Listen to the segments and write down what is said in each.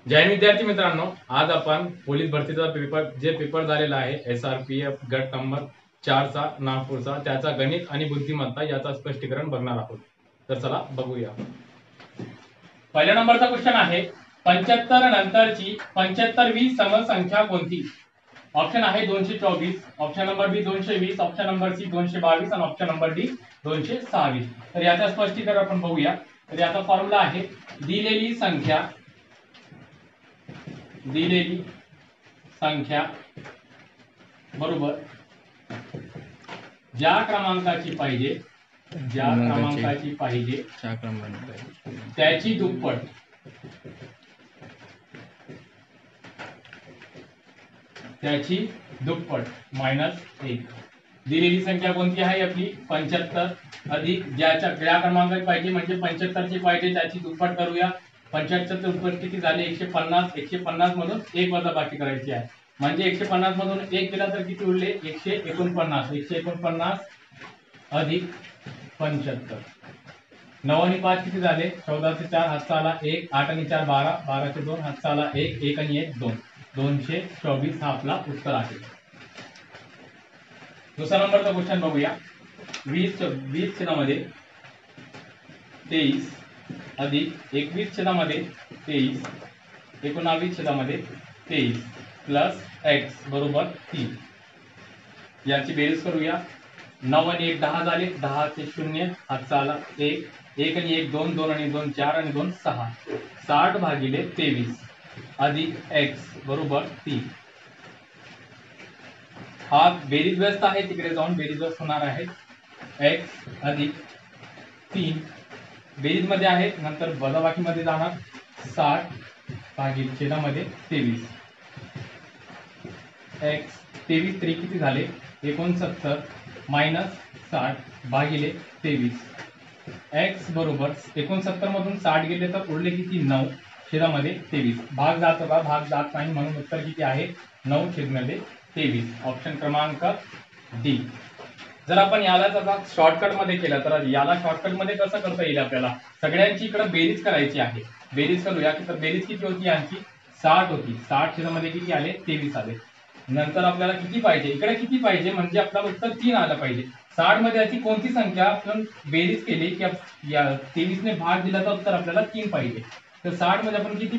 जय हिंद विद्यार्थी मित्रांनो, आज आपण पोलीस भरतीचा पेपर झालेला आहे SRPF गट नंबर 4चा नागपूरचा, त्याचा गणित आणि बुद्धिमत्ता याचा स्पष्टीकरण बघणार आहोत. तर चला बघूया. पहिल्या नंबरचा क्वेश्चन आहे 75 नंतरची 75वी समसंख्या कोणती? ऑप्शन आहे 224, ऑप्शन नंबर बी 220, ऑप्शन नंबर सी 222 आणि ऑप्शन नंबर डी 226. तर याचा स्पष्टीकरण आपण बघूया. तर याचा फॉर्म्युला आहे दिलेली संख्या बरोबर ज्या क्रमांकाची पाहिजे त्याची दुप्पट मायनस 1. दिलेली संख्या कोणती आहे आपली 75 अधिक ज्या क्रमांकाची पाहिजे म्हणजे 75 ची पाहिजे त्याची दुप्पट करूया. 75 दुप्पट किती झाले 150. 150 मधून 1 वजाबाकी करायची आहे म्हणजे 150 मधून 1 गेला तर किती उरले 149. 149 अधिक 75. 9 आणि 5 किती झाले 14 चे 4 हातचा आला 1. 8 आणि 4 12. 12 चे 2 हातचा आला 1. 1 आणि 1 2. 224 हा आपला उत्तर आहे. दुसरा नंबरचा क्वेश्चन बघूया. 20 छेदामध्ये 23 अधिक 21 छेदामध्ये 23 19 छेदामध्ये 23 प्लस x बरोबर 3. याची बेरीज करूया. 9 आणि 1 10 झाले. 10 चे 0 हातचा आला 1. 1 आणि 1 2. 2 आणि 2 4 आणि 2 6. 60 भागिले 23 अधिक x बरोबर 3. हा बेरीज व्यस्त आहे तिकडे जाऊन बेरीज व्यस्त होणार आहे. x अधिक 3 बेरीज मध्ये आहे नंतर वजाबाकी मध्ये जाणार 60 भागिले छेदामध्ये 23. x 23 3 किती झाले 69 मायनस 60 भागिले 23. x बरोबर 69 मधून 60 गेले तर उरले किती 9 छेदामध्ये 23. भाग जात नाही म्हणून उत्तर किती आहे 9 छेदामध्ये 23. ऑप्शन क्रमांक डी. जर आपण याला शॉर्टकट मध्ये केलं तर याला शॉर्टकट मध्ये कसं करता येईल आपल्याला सगळ्यांची इकडे बेरीज करायची आहे. बेरीज करूया की तर बेरीज किती होती यांची 60 होती. 60 छेदामध्ये किती आले 23 आले. नंतर आपल्याला किती पाहिजे इकडे किती पाहिजे म्हणजे आपल्याला उत्तर 3 आलं पाहिजे. 60 मध्ये याची कोणती संख्या आपण बेरीज केली की 23 ने भाग दिला तर उत्तर आपल्याला 3 पाहिजे. तर 60 मध्ये आपण किती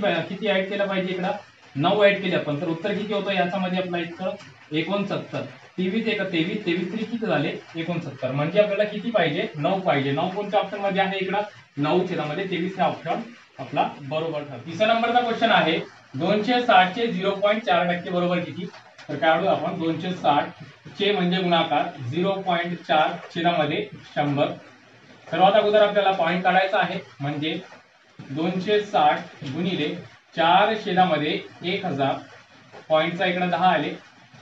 ऍड केलं पाहिजे इकडे 9 ऍड केले आपण तर उत्तर किती होतं याच्यामध्ये आपला इतकं 69. 23 1 23 23 3 किती झाले 69 म्हणजे आपल्याला किती पाहिजे 9 पाहिजे. 9 कोणत्या ऑप्शन मध्ये आहे इकडे 9 छेदामध्ये 23 हा ऑप्शन आपला बरोबर ठरला. तिसरा नंबरचा क्वेश्चन आहे 260 चे 0.4% बरोबर किती? तर काढू आपण 260 चे म्हणजे गुणाकार 0.4 छेदामध्ये 100. सर्वात अगोदर आपल्याला पॉईंट काढायचा आहे म्हणजे 260 गुणिले 4 छेदामध्ये 1000. पॉईंटचा इकडे 10 आले.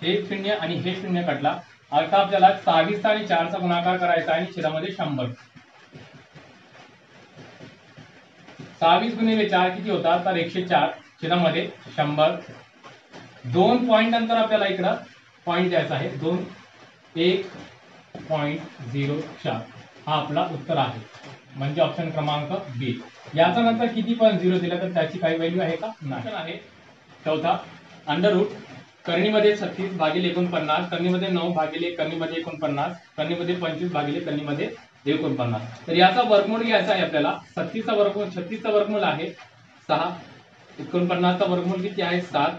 हे 0 आणि हे 0 कटला. आता आपल्याला 22 आणि 4 चा गुणाकार करायचा आणि छेदामध्ये 100. 22 गुणिले 4 किती होता तर 104 छेदामध्ये 100. 2 पॉइंट नंतर आपल्याला इकडे पॉइंट द्यायचा आहे 1.04 हा आपला उत्तर आहे म्हणजे ऑप्शन क्रमांक बी. याचा नंतर किती पण 0 दिला तर त्याची काही व्हॅल्यू आहे का नाही आहे. चौथा अंडर रूट करणीमध्ये 36 भागिले 49 करणीमध्ये 9 भागिले करणीमध्ये 49 करणीमध्ये 25 भागिले करणीमध्ये 49. तर याचा वर्गमूळ घ्यायचा आहे आपल्याला. 36 चा वर्गमूळ आहे 6. 49 चा वर्गमूळ किती आहे 7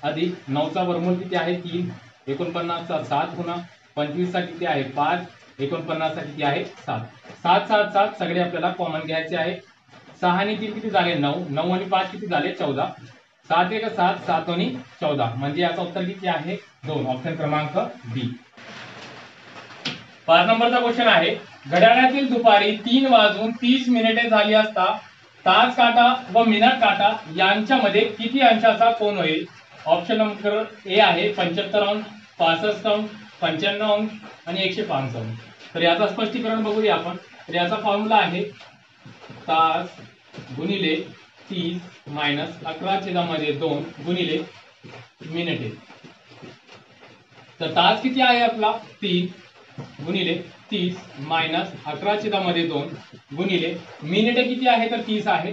अधिक 9 चा वर्गमूळ किती आहे 3. 49 चा 7 गुणा 25 चा किती आहे 5. 49 चा किती आहे 7. 7 7 7 सगळे आपल्याला कॉमन घ्यायचे आहे. 6 आणि 3 किती झाले 9. 9 आणि 5 किती झाले 14. 7 1 7 7 आणि 14 म्हणजे याचा उत्तर किती आहे 2. ऑप्शन क्रमांक बी. 5 नंबरचा क्वेश्चन आहे घड्याळातील दुपारी 3:30 झाली असता तास काटा व मिनिट काटा यांच्यामध्ये किती अंशाचा कोन होईल? ऑप्शन नंबर ए आहे 75 अंश 65 अंश 95 अंश आणि 105 अंश. तर याचा स्पष्टीकरण बघूया आपण. तर याचा फॉर्म्युला आहे तास गुणिले 30 मायनस 11 छेदामध्ये 2 गुणिले मिनिटे. तर तास किती आहे आपला 3 गुणिले 30 मायनस 11 छेदामध्ये 2 गुणिले मिनिटे किती आहे तर 30 आहे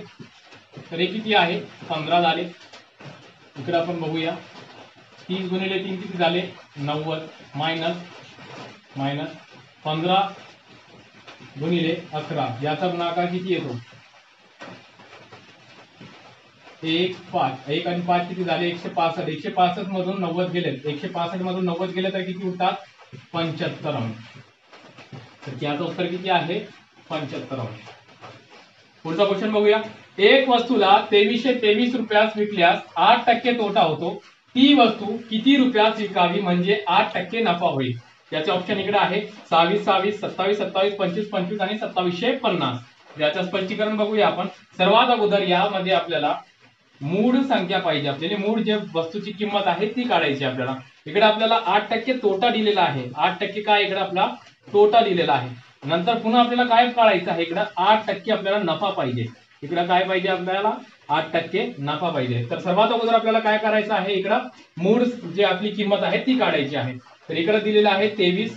तर हे किती आहे 15 झाले. इकडे आपण बघूया 30 गुणिले 3 किती झाले 90 मायनस 15 गुणिले 11 याचा गुणाकार किती येतो 1 5 1 आणि 5 किती झाले 165 165 मधून 90 गेले 165 मधून 90 गेले तर किती उरतात 75 अंक तर याचं उत्तर किती आहे 75 अंक पुढचा क्वेश्चन बघूया एक वस्तूला 2323 रुपयास विकल्यास 8% तोटा होतो ती वस्तू किती रुपयास विकावी म्हणजे 8% नफा होईल याचे ऑप्शन इकडे आहे 26 27 27 27 25 25 आणि 2750 याचं स्पष्टीकरण बघूया आपण सर्वात अगोदर यामध्ये आपल्याला मूळ संख्या पाहिजे आपल्याला मूळ जे वस्तूची किंमत आहे ती काढायची आपल्याला इकडे आपल्याला 8% तोटा दिलेला आहे 8% काय इकडे आपला तोटा दिलेला आहे नंतर पुन्हा आपल्याला काय काढायचं आहे इकडे 8% आपल्याला नफा पाहिजे इकडे काय पाहिजे आपल्याला 8% नफा पाहिजे तर सर्वात अगोदर आपल्याला काय करायचं आहे इकडे मूळ जे आपली किंमत आहे ती काढायची आहे तर इकडे दिलेलं आहे 23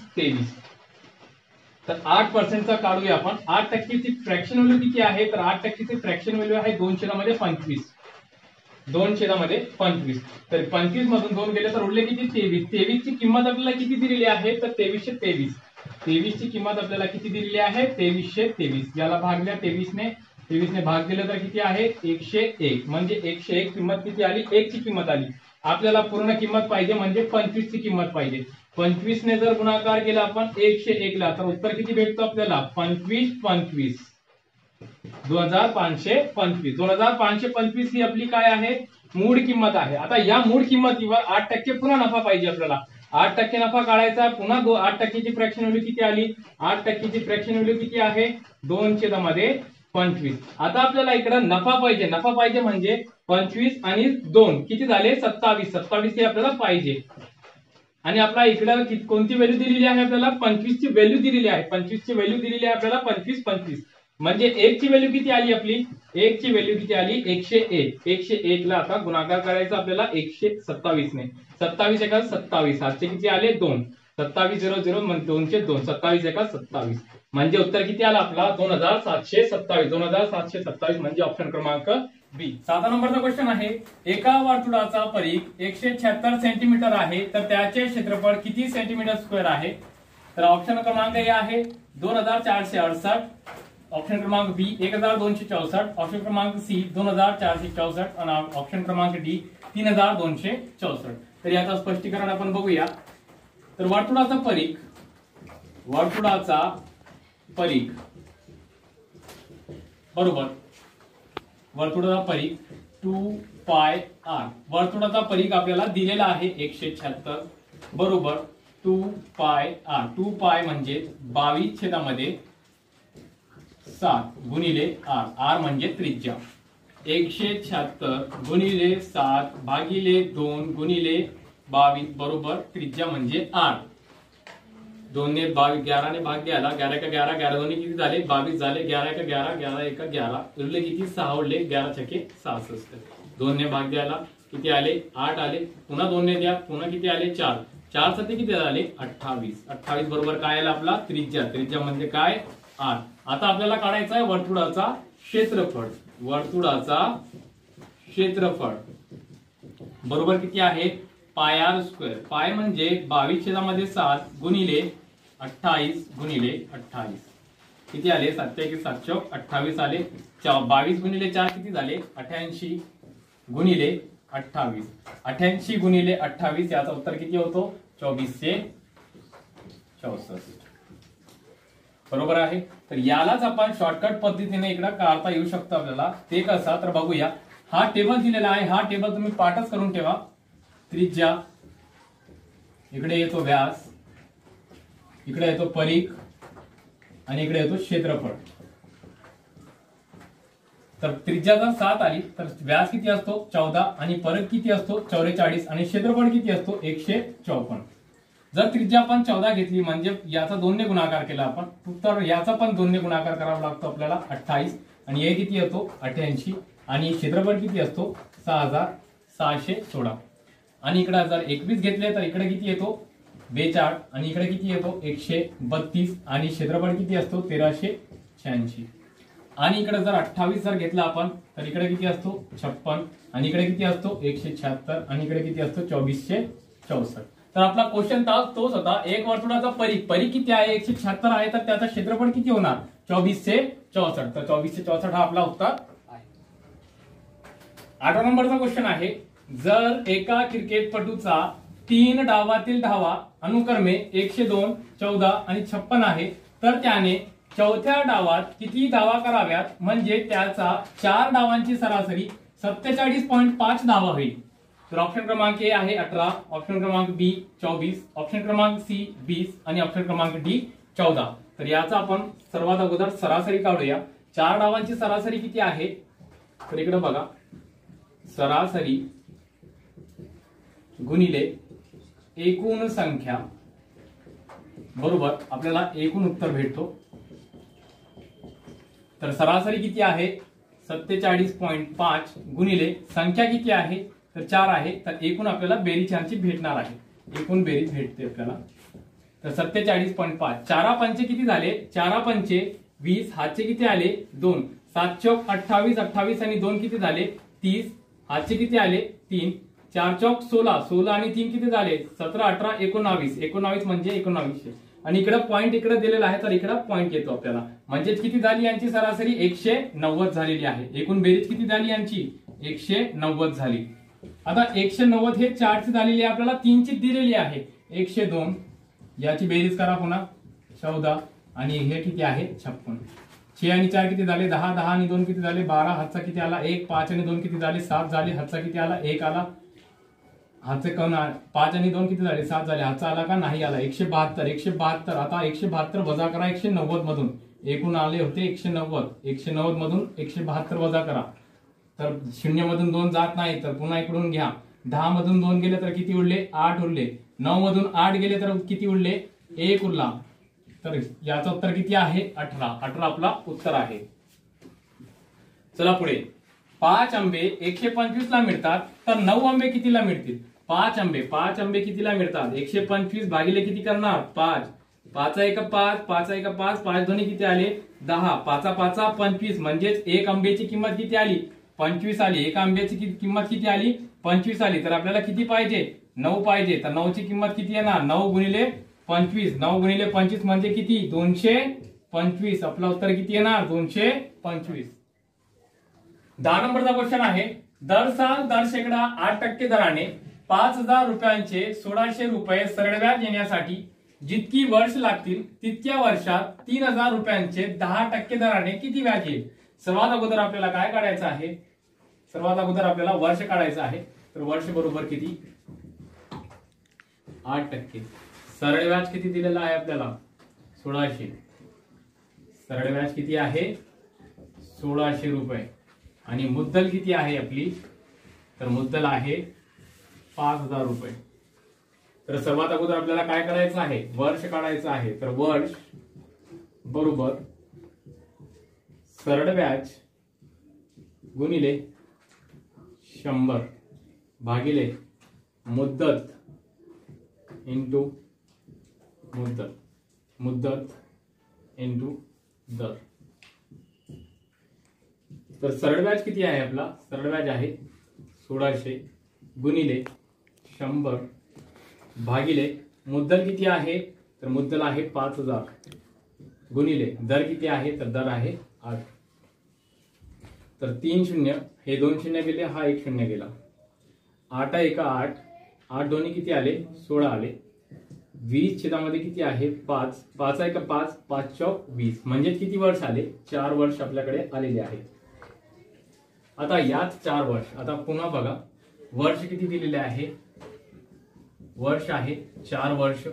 तर 8% चा काढूया आपण 8% ची फ्रॅक्शन व्हॅल्यू किती आहे तर 8% ची फ्रॅक्शन व्हॅल्यू आहे 2/25 2/25 तर 25 मधून 2 गेले तर उरले किती 23 ची किंमत आपल्याला किती दिलेली आहे तर 2323 ची किंमत आपल्याला किती दिलेली आहे 2323 याला भागल्या 23 ने भाग दिला तर किती आहे 101 म्हणजे 101 किंमत किती आली 1 ची किंमत आली आपल्याला पूर्ण किंमत पाहिजे म्हणजे 25 ची किंमत पाहिजे 25 ने जर गुणाकार केला आपण 101 ला तर उत्तर किती भेटतो आपल्याला 25 2525 ही आपली काय आहे मूळ किंमत आहे आता या मूळ किंमतीवर 8% पुन्हा नफा पाहिजे आपल्याला 8% नफा काढायचा पुन्हा 8% ची फ्रॅक्शन व्हॅल्यू किती आली 8% ची फ्रॅक्शन व्हॅल्यू किती आहे 2/25 आता आपल्याला इकडे नफा पाहिजे म्हणजे 25 आणि 2 किती झाले 27 हे आपल्याला पाहिजे आणि आपला इकडे कोणती व्हॅल्यू दिलेली आहे आपल्याला 25 ची व्हॅल्यू दिलेली आहे 25 ची व्हॅल्यू दिलेली आहे आपल्याला 25 म्हणजे 1 ची व्हॅल्यू किती आली आपली 1 ची व्हॅल्यू किती आली 101 ला आता गुणाकार करायचा आपल्याला 127 ने 27 एका 27 हातचे किती आले 2 2700 म्हणजे 2 चे 2 27 एका 27 म्हणजे उत्तर किती आला आपला 2727 म्हणजे ऑप्शन क्रमांक बी 7 नंबरचा क्वेश्चन आहे एका वर्तुळाचा परिघ 176 सेंटीमीटर आहे तर त्याचे क्षेत्रफळ किती सेंटीमीटर स्क्वेअर आहे तर ऑप्शन क्रमांक ए आहे 2468 ऑप्शन क्रमांक बी 1264 ऑप्शन क्रमांक सी 2464 आणि ऑप्शन क्रमांक डी 3264 तर याचं स्पष्टीकरण आपण बघूया तर वर्तुळाचा परिघ बरोबर वर्तुळाचा परिघ 2πr वर्तुळाचा परिघ आपल्याला दिलेला आहे 176 बरोबर 2π म्हणजे 22/7 गुणिले r म्हणजे त्रिज्या 176 गुणिले 7 भागिले 2 गुणिले 22 बरोबर त्रिज्या म्हणजे r 2 ने 11 ने भाग द्यायला 11 का 11 11 दोन्ही किती झाले 22 झाले 11 का 11 11 एका 11 उरले किती 6 उरले 11 छके 66 2 ने भाग द्यायला किती आले 8 आले पुन्हा 2 ने द्या पुन्हा किती आले 4 4 सती किती झाले 28 बरोबर काय आला आपला त्रिज्या म्हणजे काय r आता आपल्याला काढायचा आहे वर्तुळाचा क्षेत्रफळ बरोबर किती आहे πr स्क्वेअर पाय म्हणजे 22/7 गुणिले 28 गुणिले 28 किती आले 7/728 आले 22 गुणिले 4 किती झाले 88 गुणिले 28 88 गुणिले 28 याचा उत्तर किती होतो 2464 बरोबर आहे तर यालाच आपण शॉर्टकट पद्धतीने इकडे काढता येऊ शकतो आपल्याला ते कसा तर बघूया हा टेबल दिलेला आहे हा टेबल तुम्ही पाठच करून ठेवा त्रिज्या इकडे येतो व्यास इकडे येतो परिघ आणि इकडे येतो क्षेत्रफळ तर त्रिज्या जर 7 आली तर व्यास किती असतो 14 आणि परिघ किती असतो 44 आणि क्षेत्रफळ किती असतो 154 जर त्रिज्या आपण 14 घेतली म्हणजे याचा 2 ने गुणाकार केला आपण तर याचा पण 2 ने गुणाकार करावा लागतो आपल्याला 28 आणि हे किती येतो 88 आणि क्षेत्रफळ किती असतो 6616 आणि इकडे जर 21 घेतले तर इकडे किती येतो 42 आणि इकडे किती येतो 132 आणि क्षेत्रफळ किती असतो 1386 आणि इकडे जर 28 जर घेतला आपण तर इकडे किती असतो 56 आणि इकडे किती असतो 176 आणि इकडे किती असतो 2464. तर आपला क्वेश्चन तोच होता, एक वर्तुळाचा परी किती आहे 176 आहे, तर त्याचा क्षेत्रफळ किती होणार 2464. तर 2464 हा आपला उत्तर आहे. 8 नंबरचा क्वेश्चन आहे, जर एका क्रिकेटपटूचा 3 डावातील धावा अनुक्रमे 102, 14 आणि 56 आहे, तर त्याने चौथ्या डावात किती धावा कराव्यात, म्हणजे त्याचा 4 डावांची सरासरी 47.5 धावा होईल. तर ऑप्शन क्रमांक ए आहे 18, ऑप्शन क्रमांक बी 24, ऑप्शन क्रमांक सी 20 आणि ऑप्शन क्रमांक डी 14. तर याचा आपण सर्वात अगोदर सरासरी काढूया. 4 डावांची सरासरी किती आहे, तर इकडे बघा, सरासरी गुणिले एकूण संख्या बरोबर आपल्याला एकूण उत्तर भेटतो. तर सरासरी किती आहे 47.5 गुणिले संख्या किती आहे तर 4 आहे, तर एकूण आपल्याला बेरीज यांची भेटणार आहे. एकूण बेरीज भेटते आपल्याला. तर 47.5 4 पंचे किती झाले 4 पंचे 20, हातचे किती आले 2, 7 चौक 28, 28 आणि 2 किती झाले 30, हातचे किती आले 3, 4 चौक 16, 16 आणि 3 किती झाले 17, 18, 19, 19 म्हणजे 1900 आणि इकडे पॉइंट इकडे दिलेला आहे, तर इकडे पॉइंट येतो आपल्याला. म्हणजे किती झाली यांची सरासरी 190 झालेली आहे. एकूण बेरीज किती झाली यांची 190 झाली. आता 190 हे 4 ची झालेली आहे, आपल्याला 3 ची दिलेली आहे 102. याची बेरीज करा पुन्हा 14 आणि हे किती आहे 56. 6 आणि 4 किती झाले 10, 10 आणि 2 किती झाले 12, हातचा किती आला 1, 5 आणि 2 किती झाले 7 झाले, हातचा किती आला 1 आला, हातचे कौन 5 आणि 2 किती झाले 7 झाले, हातचा आला का नाही आला 172. 172 आता 172 वजा करा 190 मधून, एकूण आले होते 190, 190 मधून 172 वजा करा, तर 0 मधून 2 जात नाही, तर पुन्हा इकडून घ्या. 10 मधून 2 गेले तर किती उरले 8 उरले, 9 मधून 8 गेले तर किती उरले 1 उरला. तर याचं उत्तर किती आहे 18. 18 आपला उत्तर आहे. चला पुढे. 5 आंबे 125 ला मिळतात, तर 9 आंबे कितीला मिळतील. 5 आंबे कितीला मिळतात 125 भागिले किती करणार 5, 5 1 5, 5 1 5, 5 दोन्ही किती आले 10, 5 5 25 म्हणजेच एक आंब्याची किंमत किती आली 25 आली. एका आंब्याची किंमत किती आली 25 आली. तर आपल्याला किती पाहिजे 9 पाहिजे. तर 9 ची किंमत किती येणार 9 गुणिले 25, 9 गुणिले 25 म्हणजे किती 225. आपला उत्तर किती येणार 225. 10 नंबरचा क्वेश्चन आहे, दर साल दर शेकडा 8% दराने 5000 रुपयांचे 1600 रुपये सरळ व्याज येण्यासाठी जितकी वर्ष लागतील तितक्या वर्षात 3000 रुपयांचे 10% दराने किती व्याज येईल. सर्वात अगोदर आपल्याला काय काढायचं आहे, सर्वात अगोदर आपल्याला वर्ष काढायचं आहे. तर वर्ष बरोबर किती 8%. सरळ व्याज किती दिलेला आहे आपल्याला 1600. सरळ व्याज किती आहे 1600 रुपये आणि मुद्दल किती आहे आपली, तर मुद्दल आहे 5000 रुपये. तर सर्वात अगोदर आपल्याला काय करायचं आहे वर्ष काढायचं आहे. तर वर्ष बरोबर सरळ व्याज गुणिले 100 भागिले मुद्दत इंटू मुद्दत, मुद्दत इंटू दर. तर सरळ व्याज किती आहे आपला, सरळ व्याज आहे 1600 गुणिले 100 भागिले मुद्दल किती आहे, तर मुद्दल आहे 5000 गुणिले दर किती आहे, तर दर आहे 8. तर 3 शून्य, हे 2 शून्य गेले, हा 1 शून्य गेला. 8 1 8, 8 दोन्ही किती आले 16 आले. 20 छेदामध्ये किती आहे 5, 5 1 5, 5 चौक 20 म्हणजे किती वर्ष आले 4 वर्ष आपल्याकडे आलेले आहेत. आता यात 4 वर्ष. आता पुन्हा बघा वर्ष किती दिलेले आहे, वर्ष आहे 4 वर्ष.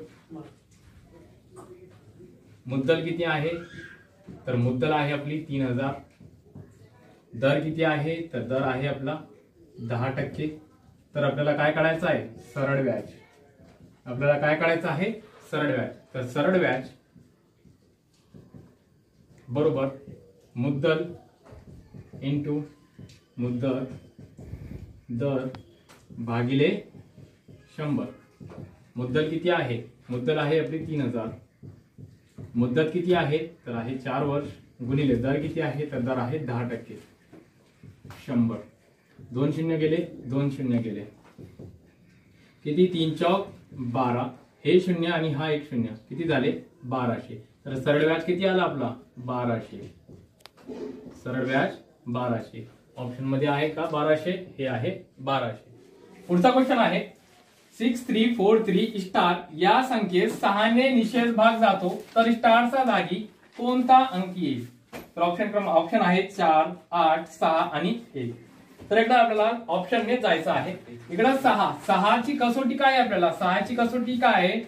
मुद्दल किती आहे, तर मुद्दल आहे आपली 3000. दर किती आहे, तर दर आहे आपला 10%. तर आपल्याला काय काढायचं आहे सरळ व्याज. आपल्याला काय काढायचं आहे सरळ व्याज. तर सरळ व्याज बरोबर मुद्दल इंटू मुद्दल दर भागिले 100. मुद्दल किती आहे, मुद्दल आहे आपली 3000. मुद्दत किती आहे, तर आहे 4 वर्ष गुणिले दर किती आहे तर दर आहे 10%. 100. 2 शून्य गेले, 2 शून्य गेले, किती 3 चौक 12. हे शून्य आणि हा एक शून्य, किती झाले 1200. तर सरळ व्याज किती आला आपला 1200. सरळ व्याज 1200. ऑप्शन मध्ये आहे का 1200? हे आहे 1200. पुढचा क्वेश्चन आहे 6343 स्टार या संख्येत 6 ने निशेष भाग जातो तर स्टारचा जागी कोणता अंक येईल? तर ऑप्शन आहे 4, 8, 6 आणि 1. तर एकदा आपल्याला ऑप्शनने जायचं आहे. इकडे 6 ची कसोटी काय आहे आपल्याला? 6 ची कसोटी काय आहे?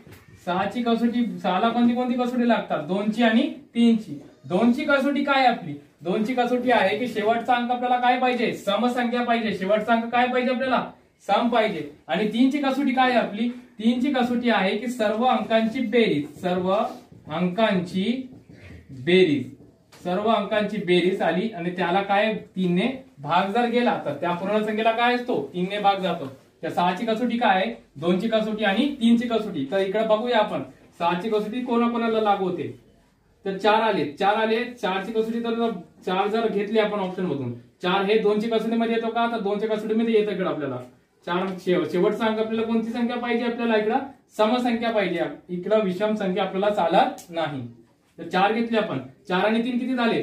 6 ची कसोटी, 6 ला कोणती कोणती कसोटी लागतात? 2 ची आणि 3 ची. 2 ची कसोटी काय आहे आपली? 2 ची कसोटी आहे की शेवटचा अंक आपल्याला काय पाहिजे? समसंख्या पाहिजे. शेवटचा अंक काय पाहिजे आपल्याला? सम पाहिजे. आणि 3 ची कसोटी काय आहे आपली? 3 ची कसोटी आहे की सर्व अंकांची बेरीज. सर्व अंकांची बेरीज. सर्व अंकांची बेरीज आली आणि त्याला काय 3 ने भाग जर गेला तर त्या पूर्ण संख्येला काय असतो? 3 ने भाग जातो. त्या 6 ची कसोटी काय आहे? 2 ची कसोटी आणि 3 ची कसोटी. तर इकडे बघूया आपण 6 ची कसोटी कोणाकोणाला लागू होते. तर 4 आले. 4 ची कसोटी तर 4 जर घेतली आपण ऑप्शन मधून, 4 हे 2 ची कसोटीमध्ये येतो का? तर 2 च्या कसोटीमध्ये येतं इकडे आपल्याला. 4 शेवटचा अंक आपल्याला कोणती संख्या पाहिजे? आपल्याला इकडं समसंख्या पाहिजे. इकडं विषम संख्या आपल्याला चालत नाही. तर 4 घेतले आपण. 4 आणि 3 किती झाले?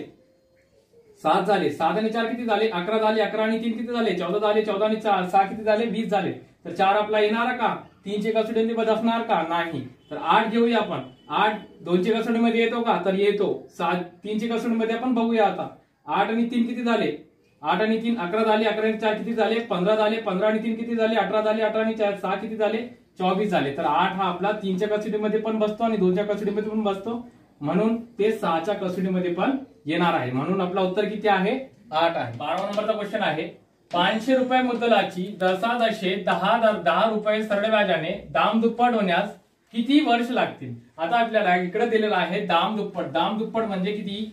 7 झाले. 7 आणि 4 किती झाले? 11 झाले. 11 आणि 3 किती झाले? 14 झाले. 14 आणि 6 किती झाले? 20 झाले. तर 4 आपला येणार का? 3 ची कसोटी बदलणार का? नाही. तर 8 घेऊया आपण. 8 2 ची कसोटीमध्ये येतो का? तर येतो. 3 ची कसोटीमध्ये आपण बघूया आता. 8 आणि 3 किती झाले? 8 आणि 3 11 झाले. 11 आणि 4 किती झाले? 15 झाले. 15 आणि 3 किती झाले? 18 झाले. 18 आणि 6 किती झाले? 24 झाले. तर 8 हा आपला 3 च्या कसोटीमध्ये पण बसतो आणि 2 च्या कसोटीमध्ये पण बसतो, म्हणून ते 6 च्या कसोटीमध्ये पण येणार आहे. म्हणून आपला उत्तर किती आहे? 8 आहे. 12 नंबरचा क्वेश्चन आहे 500 रुपये मुद्दलाची दशादशे 10 रुपये सरळ व्याजाने दाम दुप्पट होण्यास किती वर्ष लागतील? आता आपल्याला इकडे दिलेलं आहे दाम दुप्पट. दाम दुप्पट म्हणजे किती?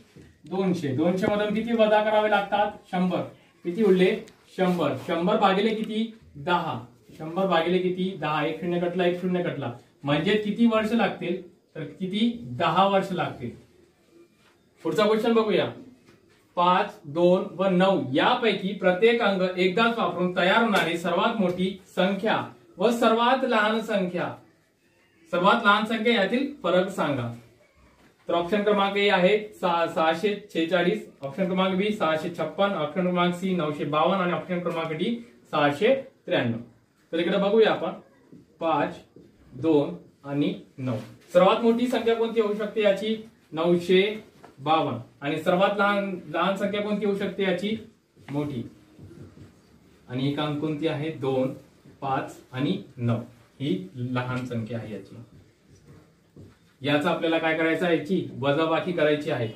200. 200 मधून किती वजा करावे लागतात? 100. किती उरले? 100. 100 भागिले किती? 10. 100 भागिले किती? 10. एक शून्य कटला, एक शून्य कटला. म्हणजे किती वर्ष लागतील? तर किती? 10 वर्ष लागतील. पुढचा क्वेश्चन बघूया. 5, 2 व 9 यापैकी प्रत्येक अंक एकदाच वापरून तयार होणारी सर्वात मोठी संख्या व सर्वात लहान संख्या यातील फरक सांगा. तर ऑप्शन क्रमांक ए आहे 646, ऑप्शन क्रमांक बी 656, ऑप्शन क्रमांक सी 952 आणि ऑप्शन क्रमांक डी 693. तर इकडे बघूया आपण 5, 2 आणि 9. सर्वात मोठी संख्या कोणती होऊ शकते याची? 952. आणि सर्वात लहान संख्या कोणती होऊ शकते याची? मोठी. आणि एक अंक कोणती आहे? 2, 5 आणि 9 ही लहान संख्या आहे याची. याचा आपल्याला काय करायचं आहे? याची वजाबाकी करायची आहे.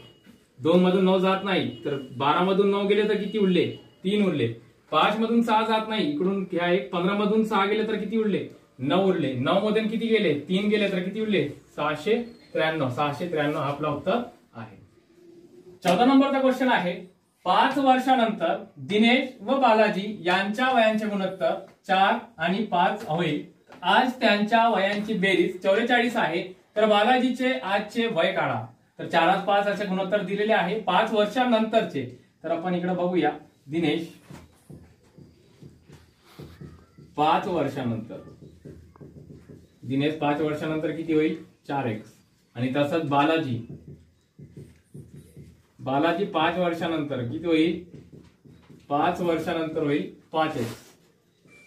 2 मधून 9 जात नाही, तर 12 मधून 9 गेले तर किती उरले? 3 उरले. 5 मधून 6 जात नाही, इकडून घ्या एक. 15 मधून 6 गेले तर किती उरले? 9 उरले. 9 मधून किती गेले? 3 गेले तर किती उरले? 693. 693 हा आपला उत्तर आहे. 14 नंबरचा क्वेश्चन आहे 5 वर्षानंतर दिनेश व बालाजी यांच्या वयांचे गुणोत्तर 4 आणि 5 होईल. आज त्यांच्या वयांची बेरीज 44 आहे. तर बालाजीचे आजचे वय काढा. तर 4 5 असे गुणोत्तर दिलेले आहे 5 वर्षानंतरचे. तर आपण इकडे बघूया. दिनेश 5 वर्षानंतर, दिनेश 5 वर्षानंतर किती होईल? 4x. आणि तसंच बालाजी 5 वर्षानंतर किती होईल? 5 वर्षानंतर होईल 5x.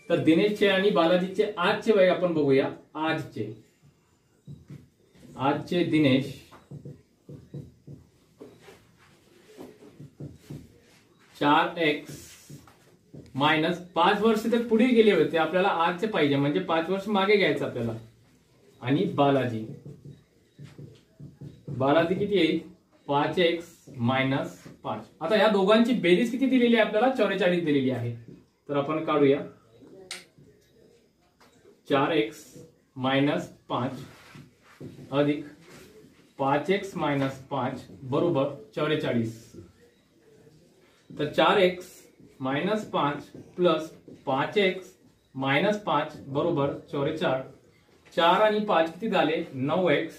तर दिनेशचे आणि बालाजीचे आजचे वय आपण बघूया. आजचे दिनेश 4x मायनस 5 वर्ष ते पुढे गेले होते, आपल्याला आजचे पाहिजे म्हणजे 5 वर्ष मागे घ्यायचं आपल्याला. आणि बालाजी किती येईल? 5x minus 5. आता या दोघांची बेरीज किती दिलेली आहे आपल्याला? 44 दिलेली आहे. तर आपण काढूया. 4x मायनस 5 अधिक 5x मायनस 5 बरोबर 44. तर 4x minus 5 plus 5x minus 5 बरोबर 44. 4 आणि 5 किती झाले? 9x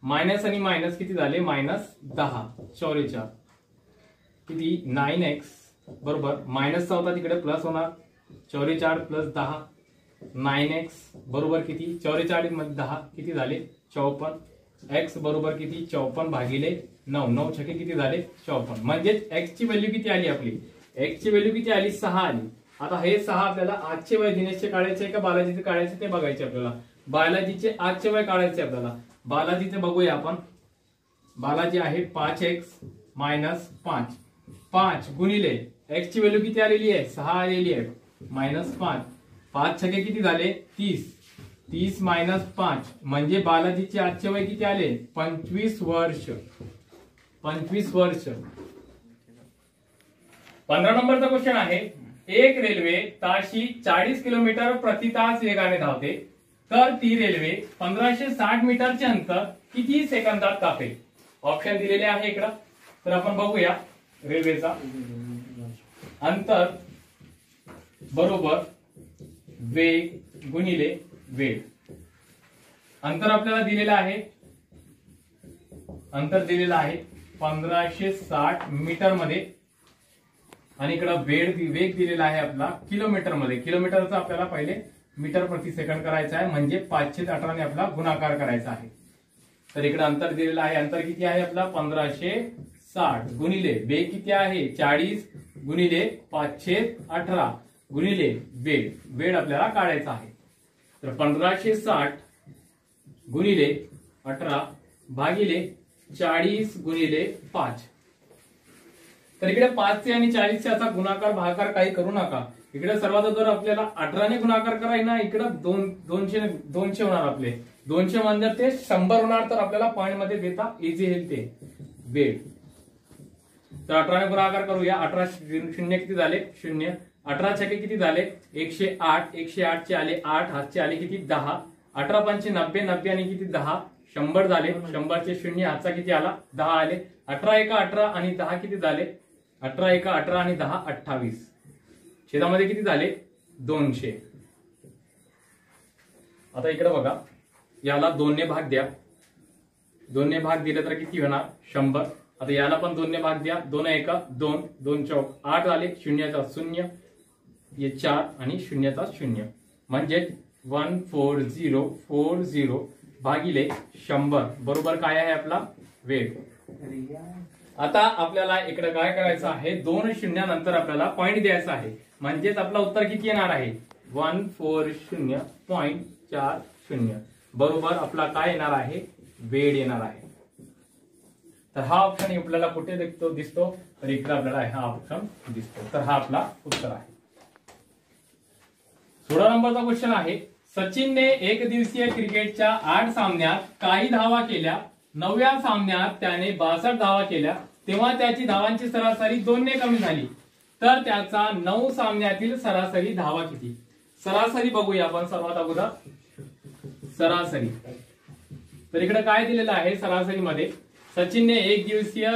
मायनस आणि मायनस किती झाले, -10 44 किती 9x बरोबर मायनसचा होता तिकडे प्लस होणार 44 + 10 9x बरोबर किती 44 मध्ये 10 किती झाले 54 x बरोबर किती 54 भागिले 9 9 छके किती झाले 54 म्हणजे x ची व्हॅल्यू किती आली आपली, x ची व्हॅल्यू किती आली 6 आली. आता हे 6 आपल्याला आजचे वय दिनेशचे काढायचे का बालाजीचे काढायचे ते बघायचे आपल्याला. बालाजीचे आजचे वय काढायचे आपल्याला. बालाजीचे बघूया आपण. बालाजी आहे 5x - 5 5 गुणिले x ची व्हॅल्यू किती आलेली आहे 6 आलेली आहे -5 5 छके किती झाले 30 30 - 5 म्हणजे बालाजीचे आजचे वय किती आले 25 वर्ष 25 वर्ष. 15 नंबरचा क्वेश्चन आहे एक रेल्वे ताशी 40 किलोमीटर प्रति तास वेगाने धावते तर ती रेल्वे 1560 मीटरचे अंतर किती सेकंदात कापेल. ऑप्शन दिलेले आहे इकडं. तर आपण बघूया रेल्वेचा अंतर बरोबर वेग गुणिले वेळ. अंतर आपल्याला दिलेलं आहे, अंतर दिलेलं आहे 1560 मीटर मध्ये आणि इकडं वेग दिलेला आहे आपला किलोमीटर मध्ये. किलोमीटरचा आपल्याला पहिले मीटर प्रति सेकंड करायचा आहे म्हणजे 518 ने आपला गुणाकार करायचा आहे. तर इकडे अंतर दिलेलं आहे. अंतर किती आहे आपला 1560 गुणिले वेग किती आहे 40 गुणिले 518 गुणिले वेळ. वेळ आपल्याला काढायचा आहे. तर 1560 गुणिले 18 भागिले 40 गुणिले 5. तर इकडे 5 चे आणि 40 चे असा गुणाकार भागाकार काही करू नका. इकडे सर्वात जर आपल्याला 18 ने गुणाकार करायला ना इकडे 200 होणार आपले 200 म्हणजे ते 100 होणार. तर आपल्याला पॉइंट मध्ये देता इझी होईल ते वेळ. तर 18 ने गुणाकार करूया. 18 शून्य किती झाले 0 18 छके किती झाले 108 108 चे आले 8 हातचे आले किती 10 18 पंचे 90 90 आणि किती 10 100 झाले 100 चे शून्य हातचा किती आला 10 आले 18 एका 18 आणि 10 किती झाले 18 एका 18 आणि 10 28 छेदामध्ये किती झाले 200. आता इकडे बघा याला 2 ने भाग द्या. 2 ने भाग दिले तर किती होणार 100. आता याला पण 2 ने भाग द्या. 2 एका 2 2 चौक 8 आले शून्याचा 0 ये 4 आणि शून्याचा 0 म्हणजे 14040 भागिले 100 बरोबर काय आहे आपला वेग. आता आपल्याला इकडे काय करायचं आहे 2 शून्यानंतर आपल्याला पॉइंट द्यायचा आहे म्हणजेच आपला उत्तर किती येणार आहे 140.40 बरोबर आपला काय येणार आहे वेळ येणार आहे. तर हा ऑप्शन आपल्याला कुठे दिसतो तर इकडे आपल्याला हा ऑप्शन दिसतो. तर हा आपला उत्तर आहे. 16 नंबरचा क्वेश्चन आहे सचिनने एक दिवसीय क्रिकेटच्या 8 सामन्यात काही धावा केल्या 9व्या सामन्यात त्याने 62 धावा केल्या तेव्हा त्याची धावांची सरासरी 2 ने कमी झाली तर त्याचा 9 सामन्यातील सरासरी धावा किती. सरासरी बघूया आपण सर्वात अगोदर सरासरी. तर इकडे काय दिलेलं आहे सरासरीमध्ये सचिनने एक दिवसीय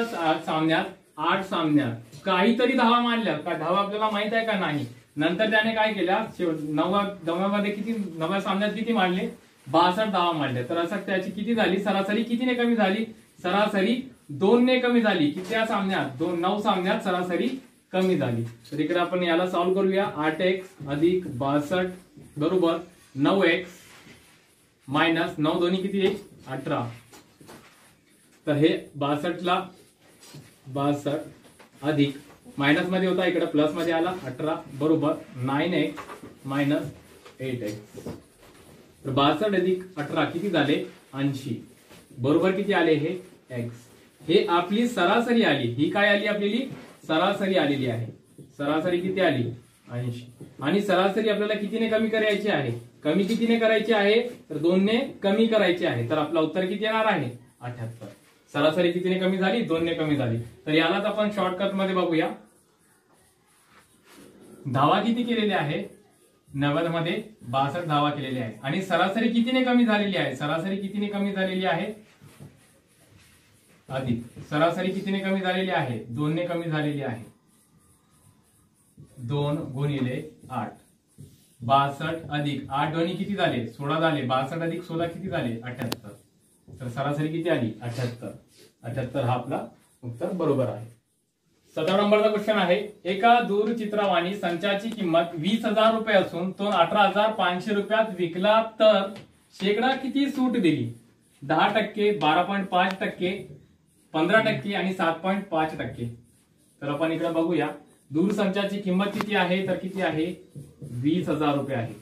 सामन्यात 8 सामन्यात काहीतरी धावा मारल्या का धावा आपल्याला माहित आहे का नाही. नंतर त्याने काय केल्या 9व्या सामन्यात किती मारले 62 धावा मारल्या तर असं त्याची किती झाली सरासरी कितीने कमी झाली सरासरी 2 ने कमी झाली की त्या सामन्यात 9 सामन्यात सरासरी कमी झाली. तर इकडे आपण याला सॉल्व्ह करूया 8x अधिक 62 बरोबर 9x मायनस 9 दोन्ही किती आहे 18. तर हे 62 ला 62 अधिक मायनस मध्ये होता इकडे प्लस मध्ये आला 18 बरोबर 9x मायनस 8x. तर 62 अधिक 18 किती झाले 80 बरोबर किती आले हे x. हे आपली सरासरी आली. ही काय आली आपली सरासरी आलेली आहे. सरासरी किती आली 80 आणि सरासरी आपल्याला कितीने कमी करायची आहे कमी कितीने करायची आहे तर 2 ने कमी करायची आहे. तर आपला उत्तर किती येणार आहे 78. सरासरी कितीने कमी झाली 2 ने कमी झाली. तर यालाच आपण शॉर्टकट मध्ये बघूया. धावा किती केलेली आहे 90 मध्ये 62 धावा केलेल्या आहे आणि सरासरी कितीने कमी झालेली आहे सरासरी कितीने कमी झालेली आहे अधिक सरासरी कितीने कमी झालेली आहे 2 ने कमी झालेली आहे 2 गुणिले 8 62 अधिक 8 दोन्ही किती झाले 16 झाले 62 अधिक 16 किती झाले 78. तर सरासरी किती आली 78. 78 हा आपला उत्तर बरोबर आहे. 17 नंबरचा क्वेश्चन आहे, एका दूरचित्रवाणी संचाची किंमत 20,000 रुपये असून तो 18,500 रुपयात विकला तर शेकडा किती सूट दिली? 10%, 12.5%, 15% आणि 7.5%. तर आपण इकडे बघूया. दूरसंचाची किंमत किती आहे? तर किती आहे? 20,000 रुपये आहे.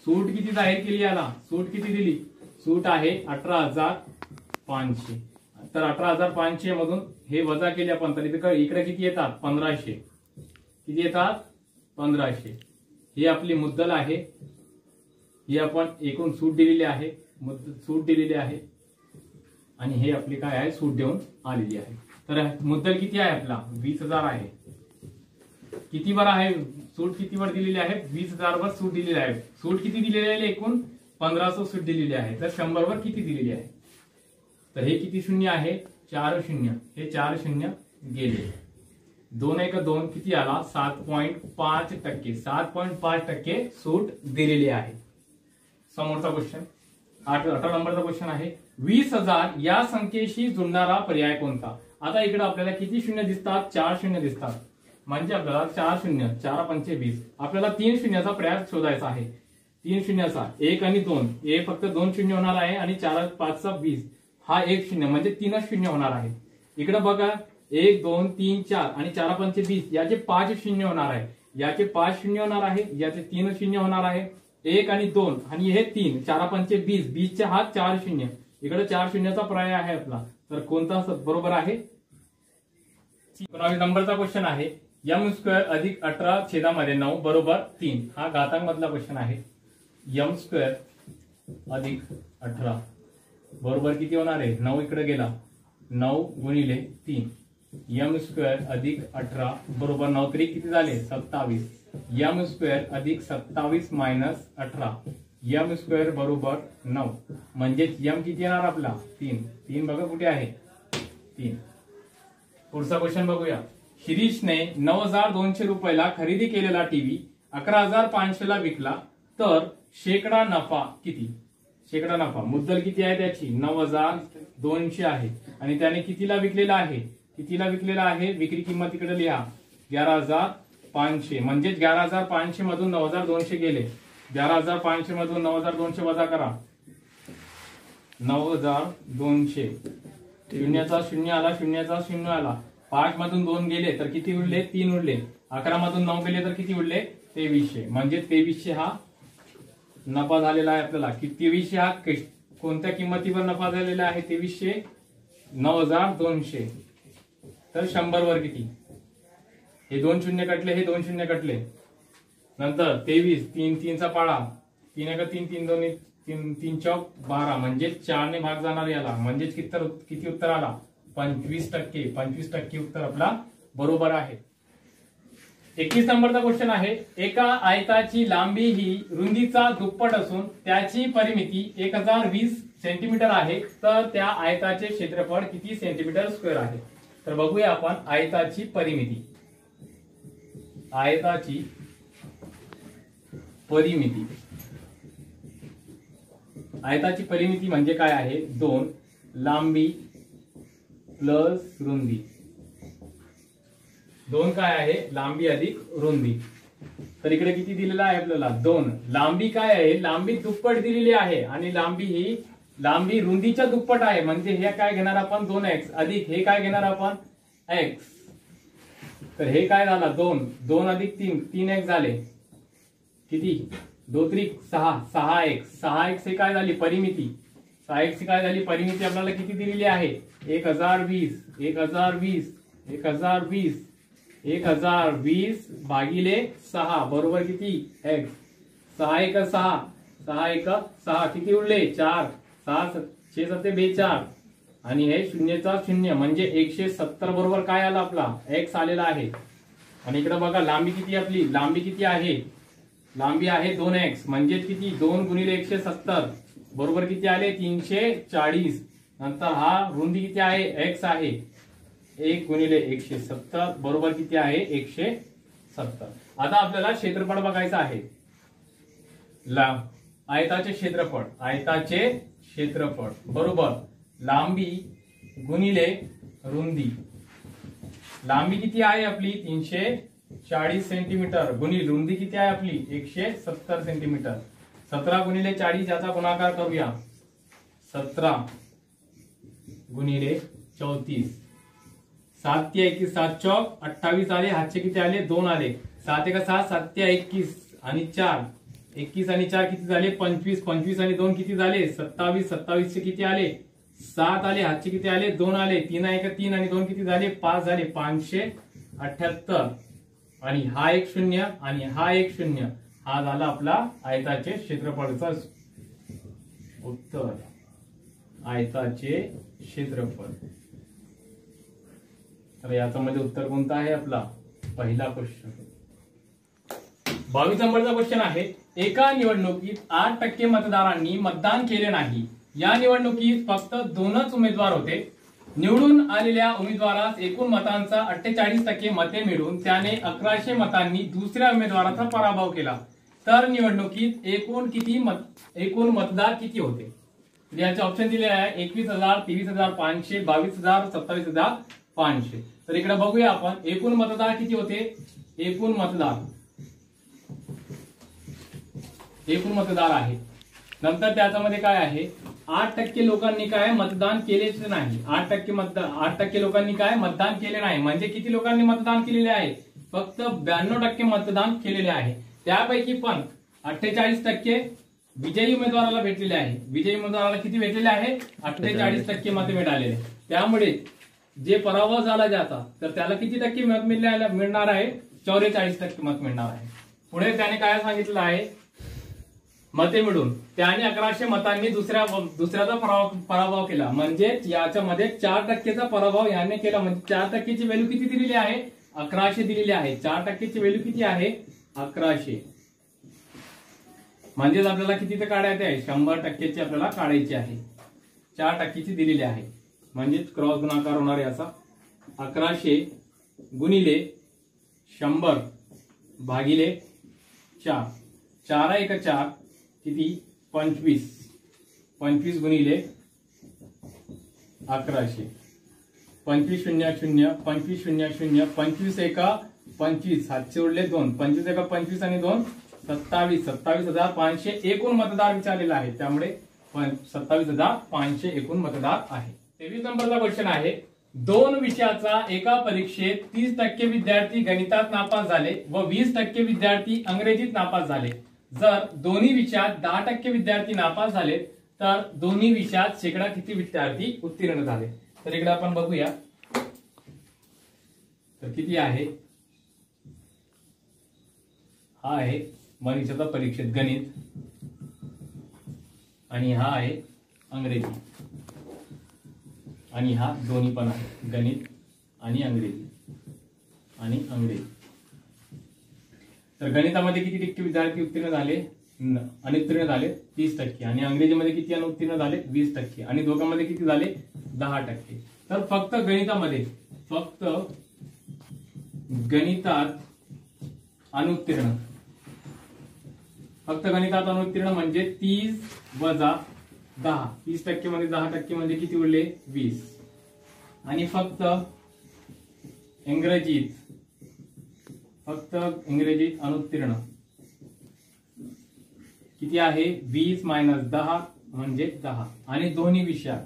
सूट किती जाहीर केली याला? सूट किती दिली? सूट आहे 18,500. तर 18,500 मधून हे वजा केले आपण तर इकडे किती येतात? 1,500. किती येतात? 1,500. ही आपली मुद्दल आहे. ही आपण एकूण सूट दिलेली आहे, सूट दिलेली आहे आणि हे आपली काय आहे? सूट देऊन आलेली आहे. तर मुद्दल किती आहे आपला? 20,000 आहे. किती वर आहे सूट? किती वर दिलेली आहे? 20,000 वर सूट दिलेली आहे. सूट किती दिलेली आहे? एकूण 1,500 सूट दिलेली आहे. तर 100 वर किती दिलेली आहे? तर हे किती शून्य आहे? 4 शून्य. हे 4 शून्य गेले. 2 1 2 किती आला? 7.5%. 7.5% सूट दिलेली आहे. समोरचा क्वेश्चन 18 नंबरचा क्वेश्चन आहे, 20,000 या संख्येशी जुळणारा पर्याय कोणता? आता इकडे आपल्याला किती शून्य दिसतात? 4 शून्य दिसतात. म्हणजे आपल्याला 4 शून्य 4 पंचे 20. आपल्याला 3 शून्याचा पर्याय शोधायचा आहे. 3 शून्याचा 1 आणि 2 हे फक्त 2 शून्य होणार आहे आणि 4 5 20 हा 1 शून्य म्हणजे 3 शून्य होणार आहे. इकडे बघा 1 2 3 4 आणि 4 पंचे 20 याचे 5 शून्य होणार आहे. याचे 5 शून्य होणार आहे. याचे 3 शून्य होणार आहे. 1 आणि 2 आणि हे 3 4 पंचे 20 20 चे हा 4 शून्य. इकडे 4 शून्याचा पर्याय आहे आपला. तर कोणता बरोबर आहे? 19 नंबरचा क्वेश्चन आहे, m² अधिक 18/9 बरोबर 3. हा घातांक मधला क्वेश्चन आहे. m² अधिक 18 बरोबर किती होणार आहे? 9 इकडे गेला. 9 गुणिले 3. m² अधिक 18 बरोबर 9 3 किती झाले? 27. m² अधिक 27 मायनस 18. m² बरोबर 9 म्हणजे m किती येणार आपला? 3. 3 बघा कुठे आहे? 3. पुढचा क्वेश्चन बघूया. शिरीषने 9,200 रुपयाला खरेदी केलेला टीव्ही 11,500 ला विकला तर शेकडा नफा किती? शेकडा नफा मुद्दल किती आहे त्याची? 9,200 आहे आणि त्याने कितीला विकलेला आहे? कितीला विकलेला आहे? विक्री किंमत इकडे लिहा 11,500. म्हणजे 11,500 मधून 9,200 गेले. 11,500 मधून 9,200 वजा करा. 9,200 शून्याचा शून्य आला, शून्याचा शून्य आला. 5 मधून 2 गेले तर किती उरले? 3 उरले. 11 मधून 9 गेले तर किती उरले? 2300. म्हणजे 2300 हा नफा झालेला आहे आपल्याला. 2300 हा कोणत्या किंमतीवर नफा झालेला आहे? 2300 9,200. तर 100 वर किती? हे 2 शून्य कटले, हे 2 शून्य कटले. नंतर 23 3 3 चा पाडा 3 1 3 3 2 3 3 चौक 12 म्हणजे 4 ने भाग जाणार याला. म्हणजे किती उत्तर आला? 25%. 25% उत्तर आपला बरोबर आहे. 21 नंबरचा क्वेश्चन आहे, एका आयताची लांबी ही रुंदीचा दुप्पट असून त्याची परिमिती 1020 सेंटीमीटर आहे तर त्या आयताचे क्षेत्रफळ किती सेंटीमीटर स्क्वेअर आहे? तर बघूया आपण आयताची परिमिती. आयताची परिमिती. आयताची परिमिती म्हणजे काय आहे? 2 लांबी प्लस रुंदी. 2 काय आहे? लांबी अधिक रुंदी. तर इकडे किती दिलेला आहे आपल्याला? 2. लांबी काय आहे? लांबी दुप्पट दिलेली आहे आणि लांबी रुंदीच्या दुप्पट आहे. म्हणजे हे काय घेणार आपण? 2x अधिक हे काय घेणार आपण? x. तर हे काय झाला? 2 अधिक 3 3x झाले. किती? 2 3 6 6x. 6x हे काय झाली? परिमिती. 6x काय झाली? परिमिती आपल्याला किती दिलेली आहे? 1020 1020 1020 1020 भागिले 6 बरोबर किती? x. 6 1 6 6 1 6 किती उरले? 4 6 6 7 42 आणि हे शून्यचा शून्य म्हणजे 170 बरोबर काय आला आपला? x आलेला आहे. आणि इकडे बघा लांबी किती आपली? लांबी किती आहे? लांबी आहे 2x म्हणजे किती? 2 गुणिले 170 बरोबर किती आले? 340. नंतर हा रुंदी किती आहे? x आहे. 1 गुणिले 170 बरोबर किती आहे? 170. आता आपल्याला क्षेत्रफळ बघायचं आहे. आयताचे क्षेत्रफळ. आयताचे क्षेत्रफळ बरोबर लांबी गुणिले रुंदी. लांबी किती आहे आपली 340 सेंटीमीटर गुणिले रुंदी किती आहे आपली 170 सेंटीमीटर. 17 गुणिले 40 याचा गुणाकार करूया. 17 गुणिले 34. 7 ते 21 7 चौक 28 आले. हातचे किती आले 2 आले. 7 एका 6 7 ते 21 आणि 4 21 आणि 4 किती झाले 25. 25 आणि 2 किती झाले 27. 27 चे किती आले 7 आले. हातचे किती आले 2 आले. 3 एका 3 आणि 2 किती झाले 5 झाले. 578 आणि हा एक 0 आणि हा एक 0. हा झाला आपला आयताचे क्षेत्रफळाचा उत्तर. आयताचे क्षेत्रफळ. तर याच्यामध्ये उत्तर कोणतं आहे आपला पहिला क्वेश्चन. 22 नंबरचा क्वेश्चन आहे. एका निवडणुकीत 8% मतदारांनी मतदान केले नाही. या निवडणुकीत फक्त 2च उमेदवार होते. निवडून आलेल्या उमेदवारास एकूण मतांचा 48% मते मिळून त्याने 1100 मतांनी दुसऱ्या उमेदवाराचा पराभव केला. तर निवडणुकीत एकूण मतदार किती होते. याचे ऑप्शन दिले आहे 21,000 23,500 22,000 27,500. तर इकडे बघूया आपण एकूण मतदार किती होते. एकूण मतदार आहे. नंतर त्याच्यामध्ये काय आहे 8% लोकांनी काय मतदान केलेच नाही. 8% लोकांनी काय मतदान केले नाही. म्हणजे किती लोकांनी मतदान केलेले आहे फक्त 92% मतदान केलेले आहे. त्यापैकी पण 48% विजयी उमेदवाराला भेटलेले आहे. विजयी उमेदवाराला किती भेटलेले आहे 48% मते मिळालेले. त्यामुळे जे पराभव झाला ज्याचा तर त्याला किती टक्के मत मिळणार आहे 44% मत मिळणार आहे. पुढे त्याने काय सांगितलं आहे मते मिळून त्याने 1100 मतांनी दुसऱ्याचा पराभव केला. म्हणजे याच्यामध्ये 4%चा पराभव याने केला. म्हणजे 4%ची व्हॅल्यू किती दिलेली आहे 1100 दिलेली आहे. 4%ची व्हॅल्यू किती आहे 1100. म्हणजेच आपल्याला किती ते काढायचे आहे 100%ची आपल्याला काढायची आहे. 4%ची दिलेली आहे. म्हणजेच क्रॉस गुणाकार होणार याचा 1100 गुणिले 100 भागिले 4. 4 एक 4 किती 25. 25 गुणिले 1100. 25 0 0 25 0 0 25 एका 25 हातचे उरले 2. 25 एका 25 आणि 2 27. 27,500 एकूण मतदार विचारलेला आहे. त्यामुळे 27,500 एकूण मतदार आहे. 23 नंबरचा क्वेश्चन आहे. 2 विषयाचा एका परीक्षेत 30% विद्यार्थी गणितात नापास झाले व 20% विद्यार्थी अंग्रेजीत नापास झाले. जर दोन्ही विषयात 10% विद्यार्थी नापास झाले तर दोन्ही विषयात शेकडा किती विद्यार्थी उत्तीर्ण झाले. तर इकडे आपण बघूया तर किती आहे. हा आहे परीक्षेचा परीक्षेत गणित आणि हा आहे अंग्रेजी आणि हा दोन्ही पण आहे गणित आणि अंग्रेजी. तर गणितामध्ये किती टक्के विद्यार्थी उत्तीर्ण झाले अनुत्तीर्ण झाले 30% आणि अंग्रेजीमध्ये किती अनुत्तीर्ण झाले 20% आणि दोघांमध्ये किती झाले 10%. तर फक्त गणितात अनुत्तीर्ण म्हणजे 30 वजा 10. 30% मध्ये 10% म्हणजे किती उरले 20. आणि फक्त इंग्रजीत अनुत्तीर्ण किती आहे 20 मायनस 10 म्हणजे 10. आणि दोन्ही विषयात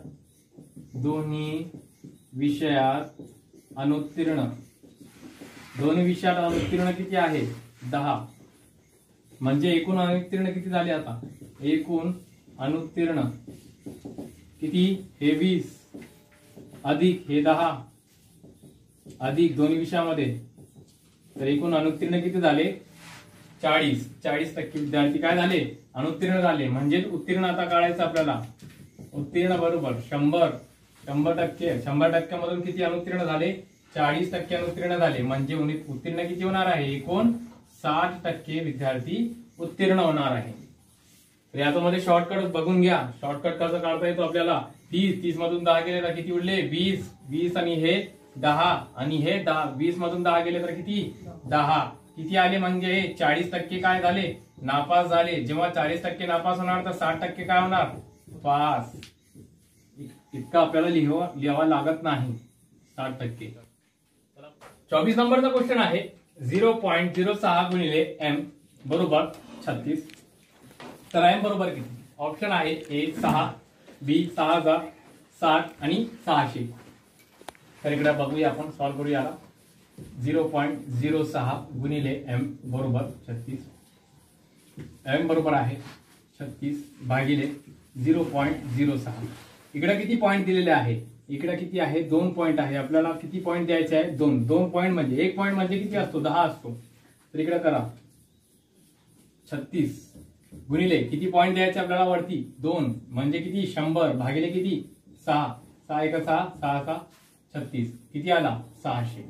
अनुत्तीर्ण किती आहे 10. म्हणजे एकूण अनुत्तीर्ण किती झाले आता एकूण अनुत्तीर्ण किती हे 20 अधिक हे 10 अधिक दोन्ही विषयामध्ये तर एकूण अनुत्तीर्ण किती झाले 40% विद्यार्थी काय झाले अनुत्तीर्ण झाले. म्हणजे उत्तीर्ण आता काढायचं आपल्याला. उत्तीर्ण बरोबर 100% मधून किती अनुत्तीर्ण झाले 40% अनुत्तीर्ण झाले. म्हणजे उत्तीर्ण किती होणार आहे एकूण 60% विद्यार्थी उत्तीर्ण होणार आहे. तर याच्यामध्ये शॉर्टकट बघून घ्या. शॉर्टकट कसं काढता येतो आपल्याला 30 मधून 10 गेले तर किती उरले 20 आणि हे 10 आणि हे 10 20 मधून 10 गेले तर किती 10 किती आले. म्हणजे 40% काय झाले नापास झाले. जेव्हा 40% नापास होणार तर 60% काय होणार पास. इतका आपल्याला लिहावा लागत नाही 60%. 24 नंबरचा क्वेश्चन आहे 0.06 गुणिले m बरोबर 36. तर m बरोबर किती? ऑप्शन आहे A 6, B 6000, 60 आणि 600. तर इकडे बघूया, आपण सॉल्व करूया याला. 0.06 गुणिले m बरोबर 36. m बरोबर आहे 36 भागिले 0.06. इकडे किती पॉईंट दिलेले आहे? इकडे किती आहे? 2 पॉईंट आहे. आपल्याला किती पॉईंट द्यायचे आहे? 2. 2 पॉईंट म्हणजे 1 पॉईंट म्हणजे किती असतो? 10 असतो. तर इकडे करा 36 गुणिले किती पॉईंट द्यायचे आपल्याला वरती? 2 म्हणजे किती? 100 भागिले किती? 6. 6 1 6, 6 6 36. किती आला? 600.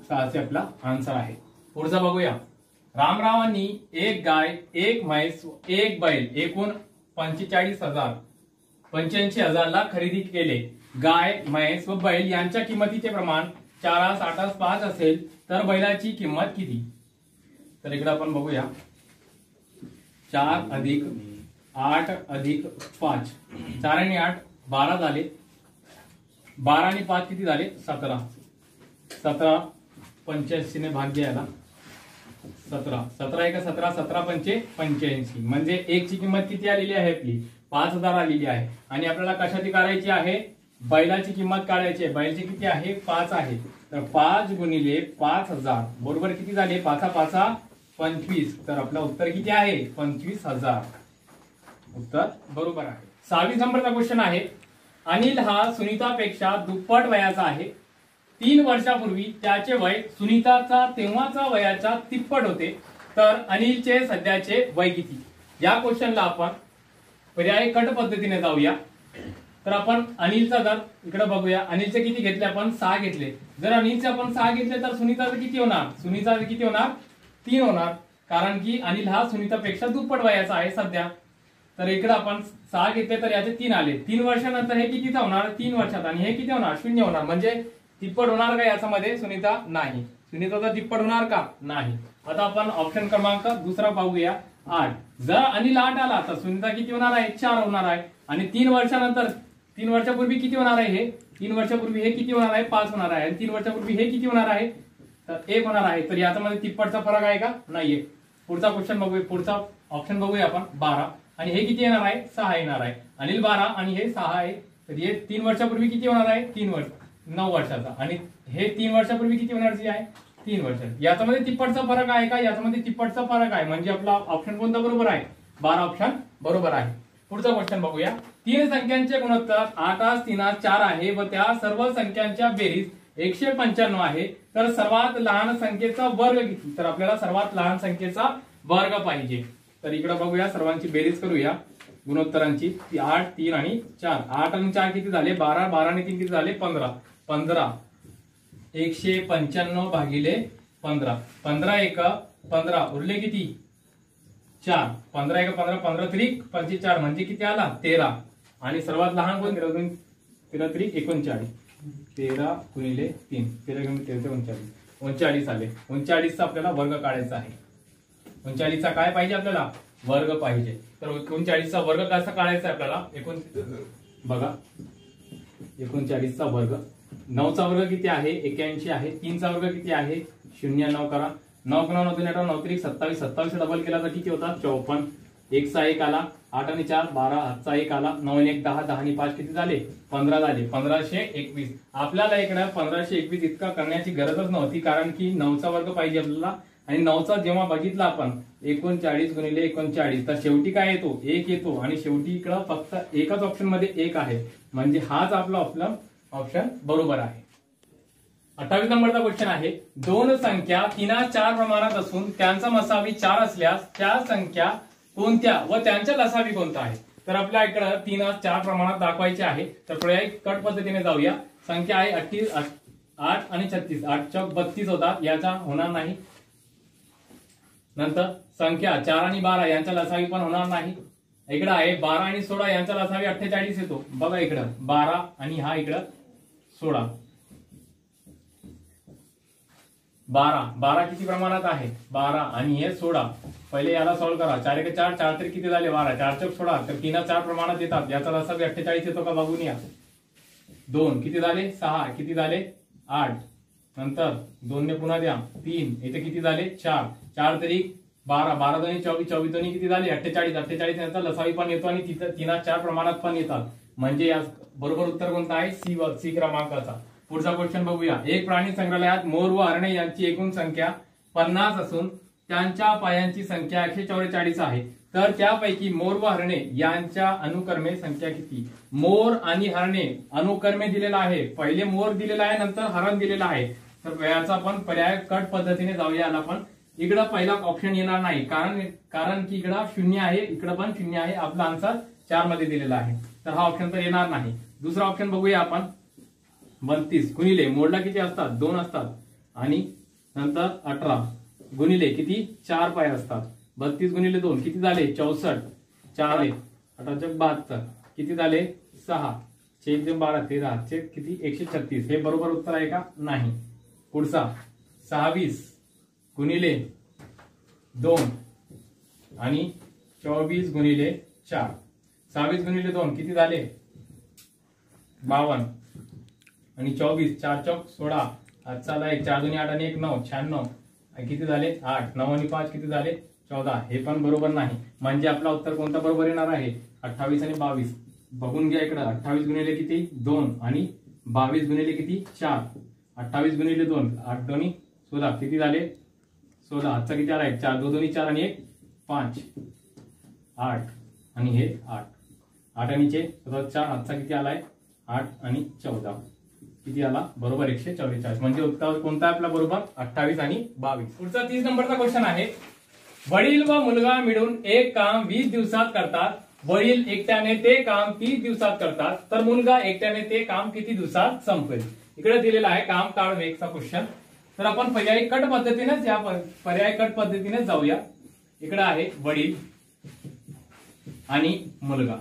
600 आपला आन्सर आहे. पुढचा बघूया. रामरावांनी एक गाय, एक म्हैस, एक बैल एकूण 85,000 ला खरेदी केले. गाय, म्हैस व बैल यांच्या किंमतीचे प्रमाण 4, 8, 5 असेल तर बैलाची किंमत किती? तर इकडे आपण बघूया. 4 अधिक 8 अधिक 5, 4 आणि 8 12 झाले. 12 आणि 5 किती झाले? 17. 17 85 ने भाग द्यायला 17. 17 1 17, 17 5 85. म्हणजे एक ची किंमत किती आलेली आहे आपली? 5000 आलेली आहे. आणि आपल्याला कशाची काढायची आहे? बैलाची किंमत काढायची आहे. बैलची किती आहे? 5 आहे. तर 5 गुणिले 5000 बरोबर किती झाले? 5 5 25. तर आपलं उत्तर किती आहे? 25,000. उत्तर बरोबर आहे. 26 नंबरचा क्वेश्चन आहे. अनिल हा सुनीतापेक्षा दुप्पट वयाचा आहे. 3 वर्षापूर्वी त्याचे वय सुनीताचा तेव्हाचा वयाच्या तिप्पट होते. तर अनिलचे सध्याचे वय किती? या क्वेश्चनला आपण पर्याय कट पद्धतीने जाऊया. तर आपण अनिलचा जर इकडे बघूया. अनिलचे किती घेतले आपण? 6 घेतले. जर अनिलचे आपण 6 घेतले तर सुनीताचं किती होणार? सुनीताचं किती होणार? 3 होणार. कारण की अनिल हा सुनीतापेक्षा दुप्पट वयाचा आहे सध्या. तर इकडे आपण 6 घेतले तर याचे 3 आले. 3 वर्षानंतर हे कितीचा होणार? 3 वर्षात. आणि हे किती होणार? 0 होणार. म्हणजे तिप्पट होणार का याच्यामध्ये? सुनीता नाही. सुनीताचा तिप्पट होणार का? नाही. आता आपण ऑप्शन क्रमांक दुसरा पाहूया. 8. जर अनिल 8 आला तर सुनीता किती होणार आहे? 4 होणार आहे. आणि 3 वर्षानंतर 3 वर्षापूर्वी किती होणार आहे? हे 3 वर्षापूर्वी हे किती होणार आहे? 5 होणार आहे. आणि 3 वर्षापूर्वी हे किती होणार आहे? तर 1 होणार आहे. तर याच्यामध्ये तिप्पटचा फरक आहे का? नाहीये. पुढचा क्वेश्चन बघूया. पुढचा ऑप्शन बघूया आपण. 12. आणि हे किती येणार आहे? 6 येणार आहे. अनिल 12 आणि हे 6 आहे. तर हे 3 वर्षापूर्वी किती होणार आहे? 3 वर्ष 9 वर्षाचा. आणि हे 3 वर्षापूर्वी किती होणार आहे? 3 वर्ष. याच्यामध्ये तिप्पटचा फरक आहे का? याच्यामध्ये तिप्पटचा फरक आहे. म्हणजे आपला ऑप्शन कोणता बरोबर आहे? 12 ऑप्शन बरोबर आहे. पुढचा क्वेश्चन बघूया. 3 संख्यांचे गुणोत्तर 8 3 4 आहे व त्या सर्व संख्यांच्या बेरीज 195 आहे. तर सर्वात लहान संख्येचा वर्ग किती? तर आपल्याला सर्वात लहान संख्येचा वर्ग पाहिजे. तर इकडे बघूया. सर्वांची बेरीज करूया गुणोत्तरांची. 8 3 आणि 4. 8 आणि 4 किती झाले? 12. 12 आणि 3 किती झाले? 15. 15 195 भागिले 15. 15 1 15 उरले किती? 4. 15 1 15, 15 3 45 म्हणजे किती आला? 13. आणि सर्वात लहान कोण? 13 3 39. 13 गुणिले 3 13 गुणिले 39 39 आले. 39चा आपल्याला वर्ग काढायचा आहे. 39चा काय पाहिजे आपल्याला? वर्ग पाहिजे. तर 39चा वर्ग कसा काढायचा आपल्याला? बघा 39चा वर्ग. 9चा वर्ग किती आहे? 81 आहे. 3चा वर्ग किती आहे? 0 9 करा. 9 9 9 9 9 3 27. 27 डबल केला तर किती होता? 54. 1 चा 1 आला. 8 आणि 4 12. 8 चा 1 आला. 9 आणि 1 10. 10 आणि 5 किती झाले? 15 झाले. 1521. आपल्याला इकडे 1521 इतका करण्याची गरजच नव्हती. कारण की 9चा वर्ग पाहिजे आपल्याला. आणि 9चा जेव्हा बघितला आपण 39 गुणिले 39 तर शेवटी काय येतो? 1 येतो. आणि शेवटी इकडं फक्त एकाच ऑप्शन मध्ये 1 आहे. म्हणजे हाच आपला ऑप्शन बरोबर आहे. 28 नंबरचा क्वेश्चन आहे. 2 संख्या 3 4 प्रमाणात असून त्यांचा मसावी 4 असल्यास त्या संख्या कोणत्या व त्यांच्या लसावी कोणता आहे? तर आपल्या इकडे 3 4 प्रमाणात दाखवायचे आहे. तर पर्याय कट पद्धतीने जाऊया. संख्या आहे 8 आणि 36. 8 चौक 32 होता. याचा होणार नाही. नंतर संख्या 4 आणि 12 यांचा लसावी पण होणार नाही. इकडे आहे 12 आणि 16 यांचा लसावी 48 येतो. बघा इकडं 12 आणि हा इकडं 16. 12 12 किती प्रमाणात आहे 12 आणि हे 16 पहिले याला सॉल्व्ह करा 4 एक 4 4 तरी किती झाले 12 4 चौक 16 तर 3 4 प्रमाणात येतात याचा लसावी 48 येतो का बघून या 2 किती झाले 6 किती झाले 8 नंतर 2 ने पुन्हा द्या 3 इथे किती झाले 4 4 तरी 12 12 दोन्ही 24 24 दोन्ही किती झाले 48 48 याचा लसावी पण येतो आणि तिथं 3 4 प्रमाणात पण येतात म्हणजे या बरोबर उत्तर कोणतं आहे सी क्रमांकाचा। पुढचा क्वेश्चन बघूया। एक प्राणी संग्रहालयात मोर व हरणे यांची एकूण संख्या 50 असून त्यांच्या पायांची संख्या 144 आहे तर त्यापैकी मोर व हरणे यांच्या अनुक्रमे संख्या किती। मोर आणि हरणे अनुक्रमे दिलेला आहे पहिले मोर दिलेला आहे नंतर हरण दिलेला आहे तर याचा आपण पर्याय कट पद्धतीने जाऊया याला पण इकडे पहिला ऑप्शन येणार नाही कारण की इकडे 0 आहे इकडे पण 0 आहे आपला आन्सर 4 मध्ये दिलेला आहे तर हा ऑप्शन तर येणार नाही। दुसरा ऑप्शन बघूया आपण 32 गुणिले मोडला किती असतात 2 असतात आणि नंतर 18 गुणिले किती 4 पाय असतात 32 गुणिले 2 किती झाले 64 4 18 72 किती झाले 6 6 12 13 किती 136 हे बरोबर उत्तर आहे का नाही। पुढचा 26 गुणिले 2 आणि 24 गुणिले 4 26 गुणिले 2 किती झाले 52 आणि 24 4 चौक 16 आजचा 1 4 2 8 आणि 1 9 96 किती झाले 8 9 आणि 5 किती झाले 14 हे पण बरोबर नाही म्हणजे आपला उत्तर कोणता बरोबर येणार आहे 28 आणि 22 बघून घ्या इकडे 28 गुणिले किती 2 आणि 22 गुणिले किती 4 28 गुणिले 2 8 दोन्ही 16 किती झाले 16 आजचा किती आला 4 2 दोन्ही 4 आणि 1 5 8 आणि हे 8 8 आणि 4 आजचा किती आलाय 8 आणि 14 किती आला बरोबर 144 म्हणजे उत्तर कोणता आपला बरोबर 28 आणि 22। पुढचा 30 नंबरचा क्वेश्चन आहे वडील व मुलगा मिळून एक काम 20 दिवसात करतात वडील एकट्याने ते काम 30 दिवसात करतात तर मुलगा एकट्याने ते काम किती दिवसात संपवेल। इकडे दिलेला आहे काम काढून एकचा क्वेश्चन तर आपण पर्यायी कट पद्धतीनेच या पर्याय कट पद्धतीने जाऊया। इकडे आहे वडील आणि मुलगा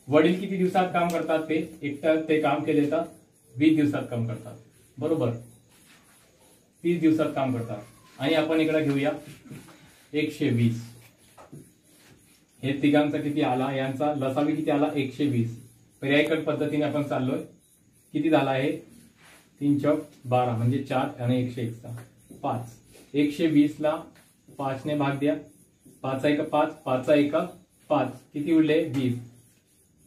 वडील किती दिवसात काम करतात ते एकटा ते काम केले तर 20 दिवसात काम करतात बरोबर 30 दिवसात काम करतात आणि आपण इकडे घेऊया 120 हे तिघांचा किती आला यांचा लसावी किती आला 120 पर्याय कट पद्धतीने आपण चाललोय किती झाला आहे 3 चौक 12 म्हणजे 4 आणि 101 5 120 ला 5 ने भाग द्या 5 1 5 5 1 5 किती उरले 20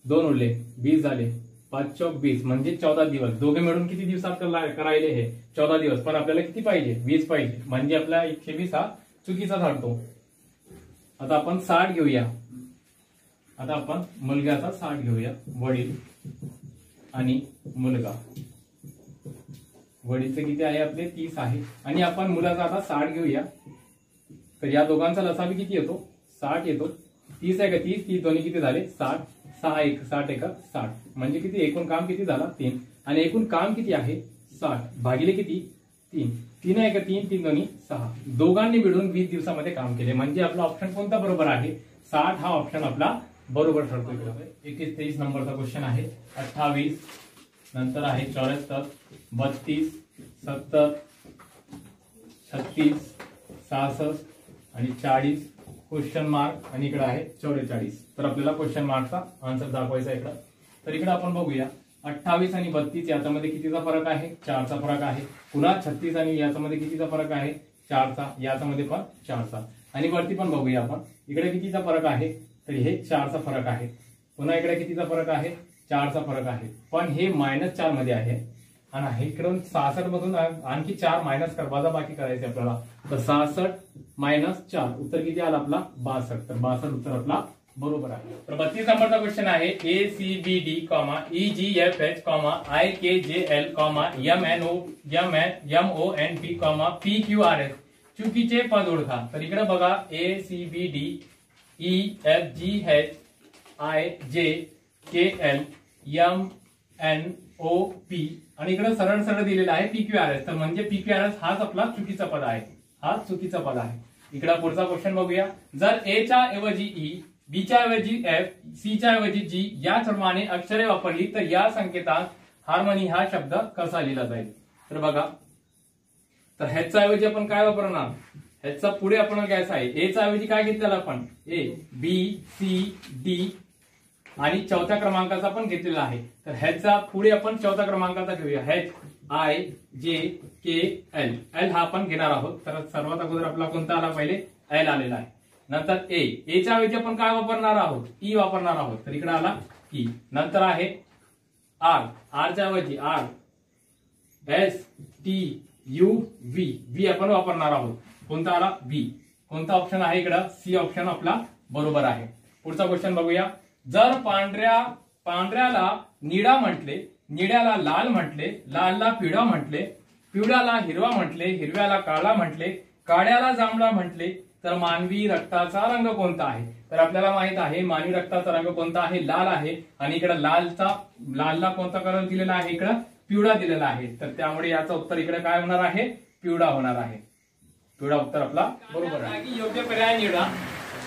2 उरले 20 झाले 5 चौक 20 म्हणजे 14 दिवस दोघे मिळून किती दिवसात करायले हे 14 दिवस पण आपल्याला किती पाहिजे 20 पाहिजे म्हणजे आपला 120 हा चुकीचा ठरतो। आता आपण 60 घेऊया आता आपण मुलग्याचा 60 घेऊया वडील आणि मुलगा वडीलचे किती आहे आपले 30 आहे आणि आपण मुलाचा आता 60 घेऊया तर या दोघांचा लसावी किती येतो 60 येतो 30 आहे का 30 दोन्ही किती झाले 60 6 1 60 1 60 म्हणजे किती एकूण काम किती झाला 3 आणि एकूण काम किती आहे 60 भागिले किती 3 3 आहे का 3 3 दोन्ही 6 दोघांनी मिळून 20 दिवसामध्ये काम केले म्हणजे आपला ऑप्शन कोणता बरोबर आहे 60 हा ऑप्शन आपला बरोबर ठरतो। 21 नंबरचा क्वेश्चन आहे 28 नंतर आहे 74 32 70 36 66 आणि 40 क्वेश्चन मार्क आणि इकडे आहे 44 तर आपल्याला क्वेश्चन मार्कचा आन्सर दाखवायचा इकडे तर इकडे आपण बघूया 28 आणि 32 याच्यामध्ये कितीचा फरक आहे 4चा फरक आहे पुन्हा 36 आणि याच्यामध्ये कितीचा फरक आहे 4चा याच्यामध्ये पण 4चा आणि वरती पण बघूया आपण इकडे कितीचा फरक आहे तर हे 4चा फरक आहे पुन्हा इकडे कितीचा फरक आहे 4चा फरक आहे पण हे -4 मध्ये आहे आणि इकडून 66 मधून आणखी 4 मायनस कर वजाबाकी करायचे आपल्याला तर 66 - 4 उत्तर किती आला आपला 62 तर 62 उत्तर आपला बरोबर आहे। तर 32 नंबरचा क्वेश्चन आहे ACBD, EGFH, IKJL, MNOMP, PQRS चुकीचे पद ओळखा तर इकडे बघा ACBD EFGH IJKL MNOP आणि इकडे सरळ सरळ दिलेला आहे PQRS तर म्हणजे PQRS हाच आपला चुकीचा पद आहे हाच चुकीचा पद आहे। इकडे पुढचा क्वेश्चन बघूया जर A च्या ऐवजी E B च्या ऐवजी F C च्या ऐवजी G या क्रमाने अक्षरे वापरली तर या संकेतात हार्मनी हा शब्द कसा लिहिला जाईल तर बघा तर ह्याचा ऐवजी आपण काय वापरणार, ह्याचा पुढे आपण घ्यायचा आहे एचा ऐवजी काय घेतलेला आपण ए, बी, सी, डी आणि चौथ्या क्रमांकाचा पण घेतलेला आहे. तर ह्याचा पुढे आपण चौथ्या क्रमांकाचा घेऊया, H, I, J, K, L. L हा आपण घेणार आहोत. तर सर्वात अगोदर आपला कोणता आला, पहिले एल आलेला आहे. नंतर एच्या ऐवजी आपण काय वापरणार आहोत, ई वापरणार आहोत. तर इकडे आला ई. नंतर आहे आर, आरच्या ऐवजी R, S, T, U, V, V आपण वापरणार आहोत. कोणता आला, व्ही. कोणता ऑप्शन आहे इकडं, सी ऑप्शन आपला बरोबर आहे. पुढचा क्वेश्चन बघूया. जर पांढऱ्याला निळा म्हटले, निळ्याला लाल म्हटले, लालला पिवळा म्हटले, पिवळ्याला हिरवा म्हटले, हिरव्याला काळा म्हटले, काळ्याला जांभळा म्हटले, तर मानवी रक्ताचा रंग कोणता आहे. तर आपल्याला माहित आहे मानवी रक्ताचा रंग कोणता आहे, लाल आहे. आणि इकडे लालला कोणता कलर दिलेला आहे, इकडे पिवळा दिलेला आहे. तर त्यामुळे याचं उत्तर इकडे काय होणार आहे, पिवळा होणार आहे. पिवळा उत्तर आपला बरोबर आहे. योग्य पर्याय निवडा.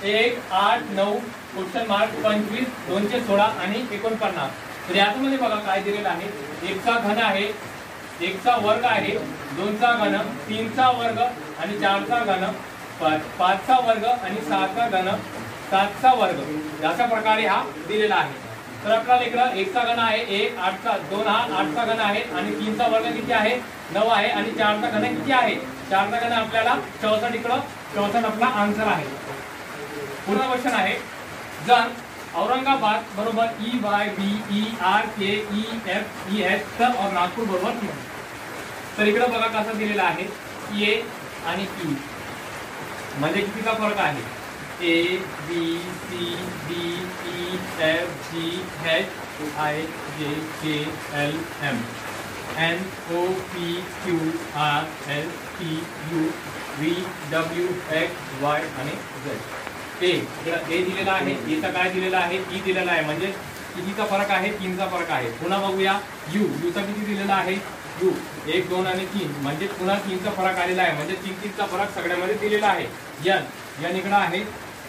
1, 8, 9 क्वेश्चन मार्क 25, 216 आणि 49. तर याच्यामध्ये बघा काय दिलेलं आहे, 1चा घन आहे, 1चा वर्ग आहे, 2चा घन, 3चा वर्ग आणि 4चा घन, 5चा वर्ग आणि 6चा घन, 7चा वर्ग. अशा प्रकारे हा दिलेला आहे. तर आपल्याला इकडं 1चा घन आहे 1, 2 हा 8चा घन आहे आणि 3चा वर्ग किती आहे 9 आहे आणि 4चा घन किती आहे 4चा घन आपल्याला 64. इकडं 64 आपला आन्सर आहे. पुढचा क्वेश्चन आहे, जर औरंगाबाद बरोबर EYBERKEFES तर और नागपूर बरोबर क्यों. तर इकडे बघा कसं दिलेलं आहे, ए आणि ई म्हणजे कितीचा फरक आहे, A, B, C, D, E, F, G, H, I, J, K, L, M, N, O, P, Q, R, S, T, U, V, W, X, Y आणि झेड. ए दिलेला आहे, एचा काय दिलेला आहे, ई दिलेला आहे. म्हणजे कितीचा फरक आहे, 3चा फरक आहे. पुन्हा बघूया यूचा किती दिलेला आहे, यू 1, 2 आणि 3 म्हणजे पुन्हा 3चा फरक आलेला आहे. म्हणजे 3चा फरक सगळ्यामध्ये दिलेला आहे. एन इकडे आहे,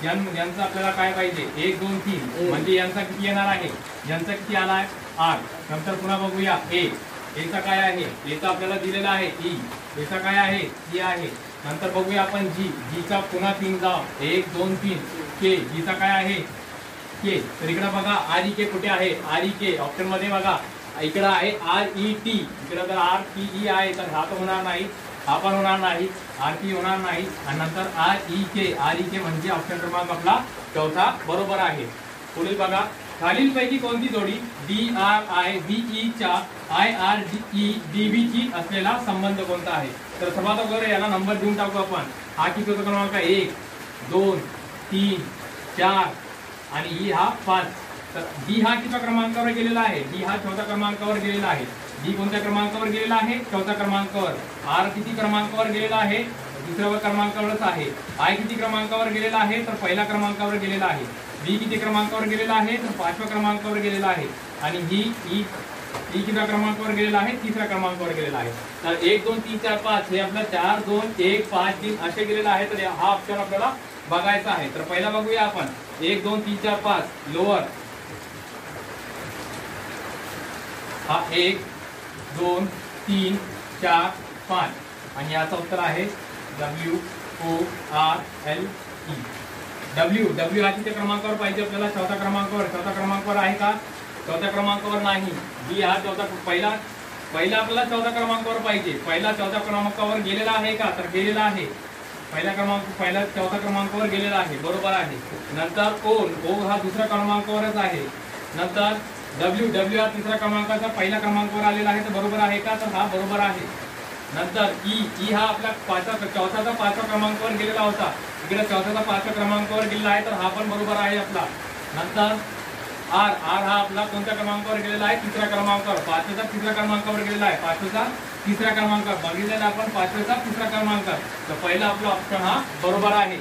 यांचा आपल्याला काय पाहिजे 1, 2, 3 म्हणजे यांचा किती येणार आहे, यांचा किती आला आहे आर. नंतर पुन्हा बघूया एचा काय आहे, एचा आपल्याला दिलेला आहे ई, एचा काय आहे ई आहे. नंतर बघूया आपण जीचा पुन्हा 3 जाव 1, 2, 3 के, जीचा काय आहे के. तर इकडे बघा आर ई के कुठे आहे, आर ई के ऑप्शन मध्ये बघा इकडे आहे आर ई टी. इकडे जर आर टी ई आहे तर हा तर होणार नाही, हा पण होणार नाही, आर टी होणार नाही. आणि नंतर आर ई के म्हणजे ऑप्शन क्रमांक आपला चौथा बरोबर आहे. पुढील बघा, खालीलपैकी कोणती जोडी DRI च्या IRDE ची असलेला संबंध कोणता आहे. तर सर्वात अगोदर याला नंबर देऊन टाकू आपण. हा किती क्रमांक 1, 2, 3, 4 आणि ई हा 5. तर डी हा किती क्रमांकावर गेलेला आहे, डी हा चौथ्या क्रमांकावर गेलेला आहे. डी कोणत्या क्रमांकावर गेलेला आहे, चौथ्या क्रमांकावर. आर किती क्रमांकावर गेलेला आहे, दुसऱ्या क्रमांकावरच आहे. आय किती क्रमांकावर गेलेला आहे, तर पहिल्या क्रमांकावर गेलेला आहे. बी किती क्रमांकावर गेलेला आहे, तर 5व्या क्रमांकावर गेलेला आहे. आणि ई किती क्रमांकावर गेलेला आहे, 3ऱ्या क्रमांकावर गेलेला आहे. तर 1, 2, 3, 4, 5 हे आपलं 4, 2, 1, 5, 3 असे गेलेला आहे. तर हा ऑप्शन आपल्याला बघायचा आहे. तर पहिला बघूया आपण 1, 2, 3, 4, 5 लोअर. हा 1, 2, 3, 4, 5 आणि याचं उत्तर आहे WORLE. डब्ल्यू हा किती क्रमांकावर पाहिजे आपल्याला, चौथ्या क्रमांकावर. चौथ्या क्रमांकावर आहे का, चौथ्या क्रमांकावर नाही. बी हा पहिला आपल्याला चौथ्या क्रमांकावर पाहिजे. पहिला चौथ्या क्रमांकावर गेलेला आहे का, तर गेलेला आहे. पहिला चौथ्या क्रमांकावर गेलेला आहे, बरोबर आहे. नंतर ओ हा दुसऱ्या क्रमांकावरच आहे. नंतर डब्ल्यू हा तिसऱ्या क्रमांकाचा पहिल्या क्रमांकावर आलेला आहे, तर बरोबर आहे का, तर हा बरोबर आहे. नंतर ई हा आपल्या चौथ्याचा 5व्या क्रमांकावर गेलेला होता, इकडे चौथ्याचा 5व्या क्रमांकावर गेलेला आहे, तर हा पण बरोबर आहे आपला. नंतर आर हा आपला कोणत्या क्रमांकावर गेलेला आहे, 3ऱ्या क्रमांकावर. 5व्याचा 3ऱ्या क्रमांकावर गेलेला आहे, 5व्याचा 3ऱ्या क्रमांकावर बघितलेला आपण, 5व्याचा 3रा क्रमांक. तर पहिला आपला ऑप्शन हा बरोबर आहे.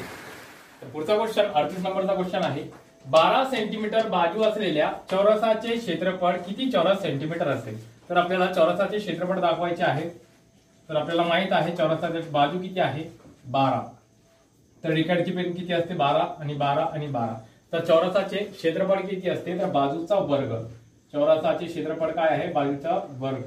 तर पुढचा क्वेश्चन 38 नंबरचा क्वेश्चन आहे, 12 सेंटीमीटर बाजू असलेल्या चौरसाचे क्षेत्रफळ किती चौरस सेंटीमीटर असेल. तर आपल्याला चौरसाचे क्षेत्रफळ दाखवायचे आहे. तर आपल्याला माहित आहे चौरसाची बाजू किती आहे 12. तर इकडची पेन किती असते 12 आणि 12 आणि 12. तर चौरसाचे क्षेत्रफळ किती असते, तर बाजूचा वर्ग. चौरसाचे क्षेत्रफळ काय आहे, बाजूचा वर्ग.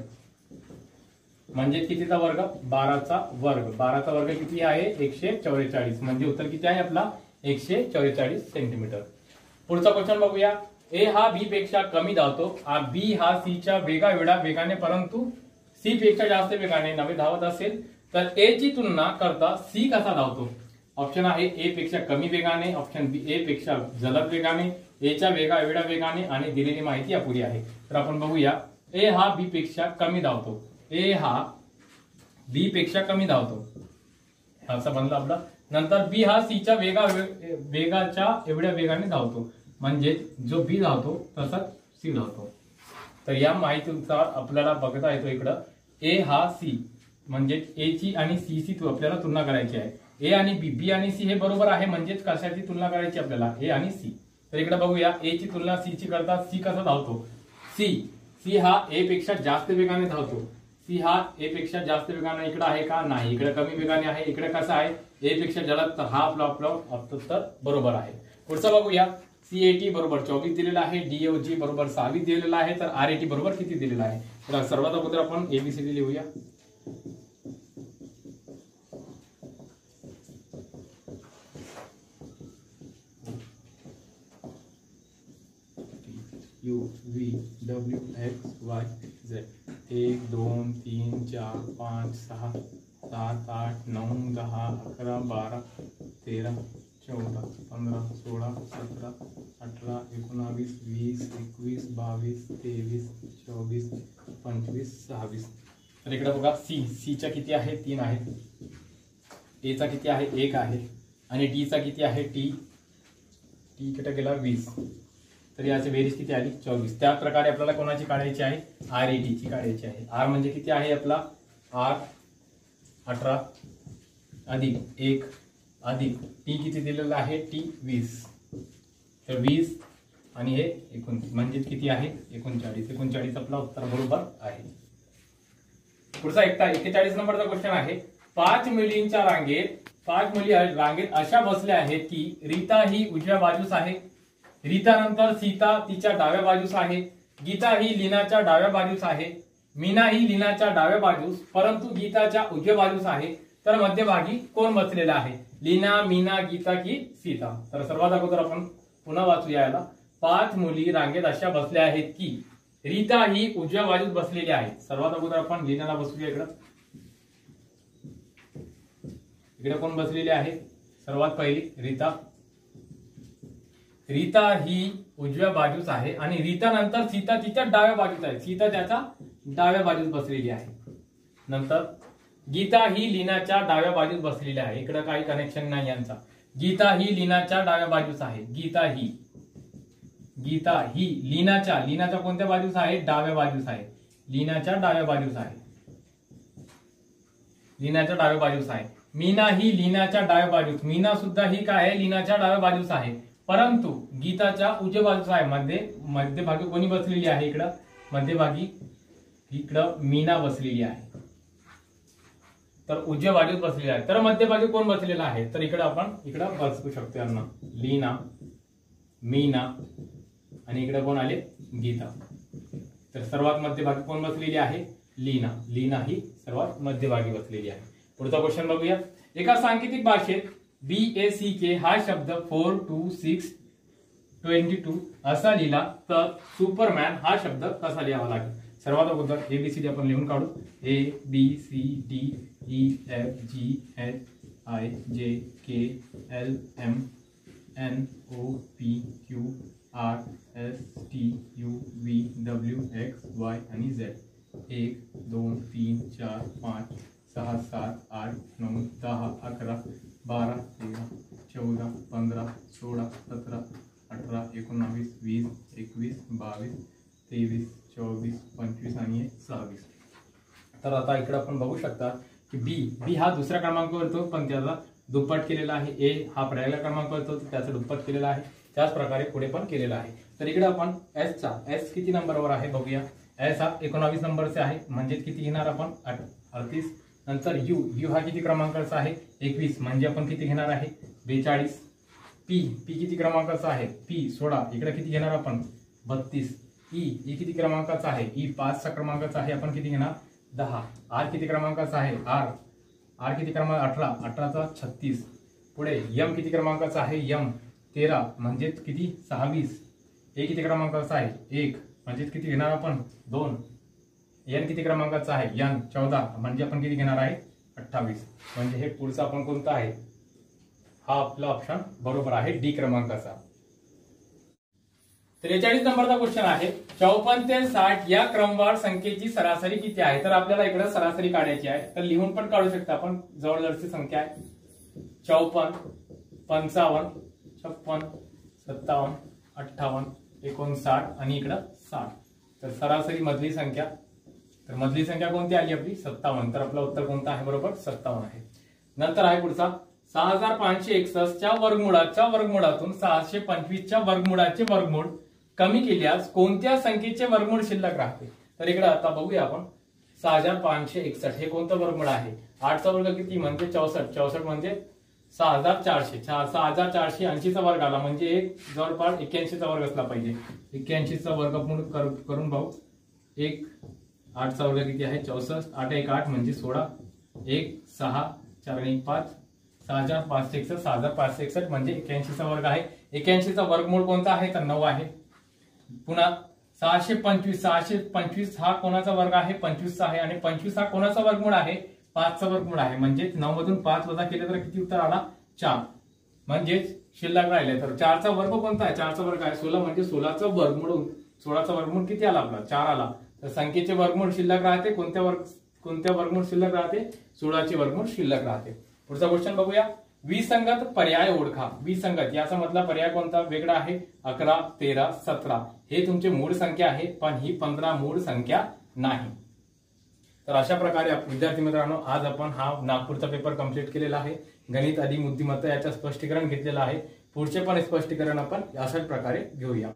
म्हणजे कितीचा वर्ग 12चा वर्ग. 12चा वर्ग किती आहे 144. म्हणजे उत्तर किती आहे आपला 144 सेंटीमीटर. पुढचा क्वेश्चन बघूया. ए हा बी पेक्षा कमी धावतो. बी हा सी च्या वेगळ्या वेगाने परंतु सी पेक्षा जास्त वेगाने नवे धावत असेल तर ए ची तुलना करता सी कसा धावतो. ऑप्शन आहे ए पेक्षा कमी वेगाने, ऑप्शन बी ए पेक्षा जलद वेगाने, ए च्या वेगळ्या वेगाने आणि दिलेली माहिती अपुरी आहे. तर आपण बघूया. ए हा बी पेक्षा कमी धावतो. ए हा बी पेक्षा कमी धावतो असा बनला आपला. नंतर बी हा सी च्या वेगाच्या एवढ्या वेगाने धावतो. म्हणजे जो बी धावतो तसाच सी धावतो. तर या माहितीनुसार आपल्याला बघता येतो इकडं ए हा सी म्हणजे ए ची आणि सी ची आपल्याला तुलना करायची आहे. ए आणि बी, बी आणि सी हे बरोबर आहे म्हणजेच कशाची तुलना करायची आपल्याला ए आणि सी. तर इकडे बघूया ए ची तुलना सी ची करता सी कसा धावतो. सी हा ए पेक्षा जास्त वेगाने धावतो. सी हा ए पेक्षा जास्त वेगाने इकडे आहे का नाही, इकडे कमी वेगाने आहे. इकडे कसा आहे ए पेक्षा जलद, तर हा आपला उत्तर बरोबर आहे. पुढचा बघूया. CAT बरोबर 24 दिलेला आहे, DOG बरोबर 26 दिलेला आहे. तर RAT बरोबर किती दिलेला आहे. तर सर्वात अगोदर आपण ABCD लिहूया. U V W X Y Z 1 2 3 4 5 6 7 8 9 10 11 12 13 14 15 16 17 18 19 20 21 22 23 24 25 26. तर इकडे बघा सी चा किती आहे 3 आहे, ए चा किती आहे 1 आहे आणि डी चा किती आहे टी किती गेला 20. तर याची बेरीज किती आली 24. त्या प्रकारे आपल्याला कोणाची काढायची आहे RAT ची काढायची आहे. आर म्हणजे किती आहे आपला आर 18 अधिक 1 अधिक टी किती दिलेला आहे टी 20. तर 20 आणि हे 29 म्हणजे किती आहे 39 आपला उत्तर बरोबर आहे. पुढचा 41 नंबरचा क्वेश्चन आहे. 5 मुलींच्या रांगेत 5 मुली रांगेत अशा बसल्या आहेत की रीता ही उजव्या बाजूस आहे, रीता नंतर सीता तिच्या डाव्या बाजूस आहे, गीता ही लीनाच्या डाव्या बाजूस आहे, मीना ही लीनाच्या डाव्या बाजूस परंतु गीताच्या उजव्या बाजूस आहे. तर मध्यभागी कोण बसलेला आहे लीना, मीना, गीता की सीता. तर सर्वात अगोदर आपण पुन्हा वाचूया याला. 5 मुली रांगेत अशा बसल्या आहेत की रीता ही उजव्या बाजूस बसलेली आहे. सर्वात अगोदर आपण लीनाला बसूया. इकडे कोण बसलेली आहे सर्वात पहिली रीता. रीता ही उजव्या बाजूस आहे आणि रीता नंतर सीता तिच्या डाव्या बाजूस आहे, सीता त्याच्या डाव्या बाजूस बसलेली आहे. नंतर गीता ही लीनाच्या डाव्या बाजूस बसलेली आहे. इकडे काही कनेक्शन नाही यांचा. गीता ही लीनाच्या डाव्या बाजूस आहे. गीता ही लीनाच्या कोणत्या बाजूस आहे डाव्या बाजूस आहे. लीनाच्या डाव्या बाजूस आहे. लीनाच्या डाव्या बाजूस आहे. मीना ही लीनाच्या डाव्या बाजूस, मीना सुद्धा ही काय आहे लीनाच्या डाव्या बाजूस आहे परंतु गीताच्या उजव्या बाजूस आहे. मध्यभागी कोणी बसलेली आहे इकडं मध्यभागी इकडं मीना बसलेली आहे. तर उजव्या बाजूस बसलेली आहे. तर मध्यभागी कोण बसलेला आहे तर इकडे आपण इकडं बसू शकतो यांना लीना, मीना आणि इकडे कोण आले गीता. तर सर्वात मध्यभागी कोण बसलेली आहे लीना. लीना ही सर्वात मध्यभागी बसलेली आहे. पुढचा क्वेश्चन बघूया. एका सांकेतिक भाषेत BACK हा शब्द 4 2 6 22 असा लिहिला तर सुपरमॅन हा शब्द कसा लिहावा लागेल. सर्वात अगोदर ABCD आपण लिहून काढू. ABCDFGHIJKLMNOPQRSTUVWXY आणि Z. 1 2 3 4 5 6 7 8 9 10 11 12 13 14 15 16 17 18 19 20 21 22 23 24 25 आणि 26. तर आता इकडे आपण बघू शकता की बी हा दुसऱ्या क्रमांकावर येतो पण त्याचा दुप्पट केलेला आहे. ए हा पहिल्या क्रमांकावर येतो त्याचा दुप्पट केलेला आहे. त्याच प्रकारे पुढे पण केलेला आहे. तर इकडे आपण एस किती नंबरवर आहे बघूया. एस हा 19 नंबरचे आहे म्हणजे किती घेणार आपण 38. नंतर यू हा किती क्रमांकाचा आहे 21 म्हणजे आपण किती घेणार आहे 42. पी किती क्रमांकाचा आहे पी 16 इकडे किती घेणार आपण 32. ई किती क्रमांकाचा आहे ई 5 क्रमांकाचा आहे आपण किती घेणार 10. आर किती क्रमांकाचा आहे? आर किती क्रमांक? 18. 18चा 36. पुढे यम किती क्रमांकाचा आहे? यम 13 म्हणजे किती? 26. ए किती क्रमांकाचा आहे? 1 म्हणजे किती घेणार आपण? 2. एन किती क्रमांकाचा आहे? एन 14 म्हणजे आपण किती घेणार आहे? 28. म्हणजे हे पुढचं आपण कोणतं आहे? हा आपला ऑप्शन बरोबर आहे, डी क्रमांकाचा. 43 नंबरचा क्वेश्चन आहे 54 ते 60 या क्रमवार संख्येची सरासरी किती आहे? तर आपल्याला इकडे सरासरी काढायची आहे, तर लिहून पण काढू शकता आपण. जवळजवळची संख्या आहे 54, 55, 56, 57, 58, 59 आणि इकडं 60. तर सरासरी मधली संख्या, तर मधली संख्या कोणती आली आपली? 57. तर आपलं उत्तर कोणतं आहे? बरोबर 57 आहे. नंतर आहे पुढचा 6561 च्या वर्गमुळातून 625 च्या वर्गमुळाचे वर्गमूळ कमी केल्यास कोणत्या संख्येचे वर्गमूळ शिल्लक राहते? तर इकडे आता बघूया आपण. 6561 हे कोणतं वर्गमूळ आहे? 8चा वर्ग किती म्हणजे 64. 64 म्हणजे 6400. 6480चा वर्ग आला म्हणजे एक जवळपास 81चा वर्ग असला पाहिजे. 81चा वर्गमूळ करून भाऊ 8चा वर्ग किती आहे? 64. 8 1 8 म्हणजे 16. 1 6 4 1 5 6561. 6561 म्हणजे 81चा वर्ग आहे. 81चा वर्गमूळ कोणता आहे? तर 9 आहे. पुन्हा 625 हा कोणाचा वर्ग आहे? 25चा आहे. आणि 25 हा कोणाचा वर्गमूळ आहे? 5चा वर्गमूळ आहे. म्हणजे 9 मधून 5 वजा केले तर किती उत्तर आला? 4. म्हणजेच शिल्लक राहिले. तर 4चा वर्ग कोणता आहे? 4चा वर्ग आहे 16. म्हणजे 16चं वर्गमूळ, 16चा वर्गमूळ किती आला आपला? 4 आला. तर संख्येचे वर्गमूळ शिल्लक राहते. कोणत्या वर्गमूळ शिल्लक राहते? 16चे वर्गमूळ शिल्लक राहते. पुढचा क्वेश्चन बघूया. विसंगत पर्याय ओळखा. विसंगत याचा मधला पर्याय कोणता? वेगळा आहे. 11, 13, 17 हे तुमचे मूळ संख्या आहे, पण ही 15 मूळ संख्या नाही. तर अशा प्रकारे विद्यार्थी मित्रांनो आज आपण हा नागपूरचा पेपर कंप्लीट केलेला आहे. गणित अधिक बुद्धिमत्ता याचं स्पष्टीकरण घेतलेलं आहे. पुढचे पण स्पष्टीकरण आपण अशाच प्रकारे घेऊया.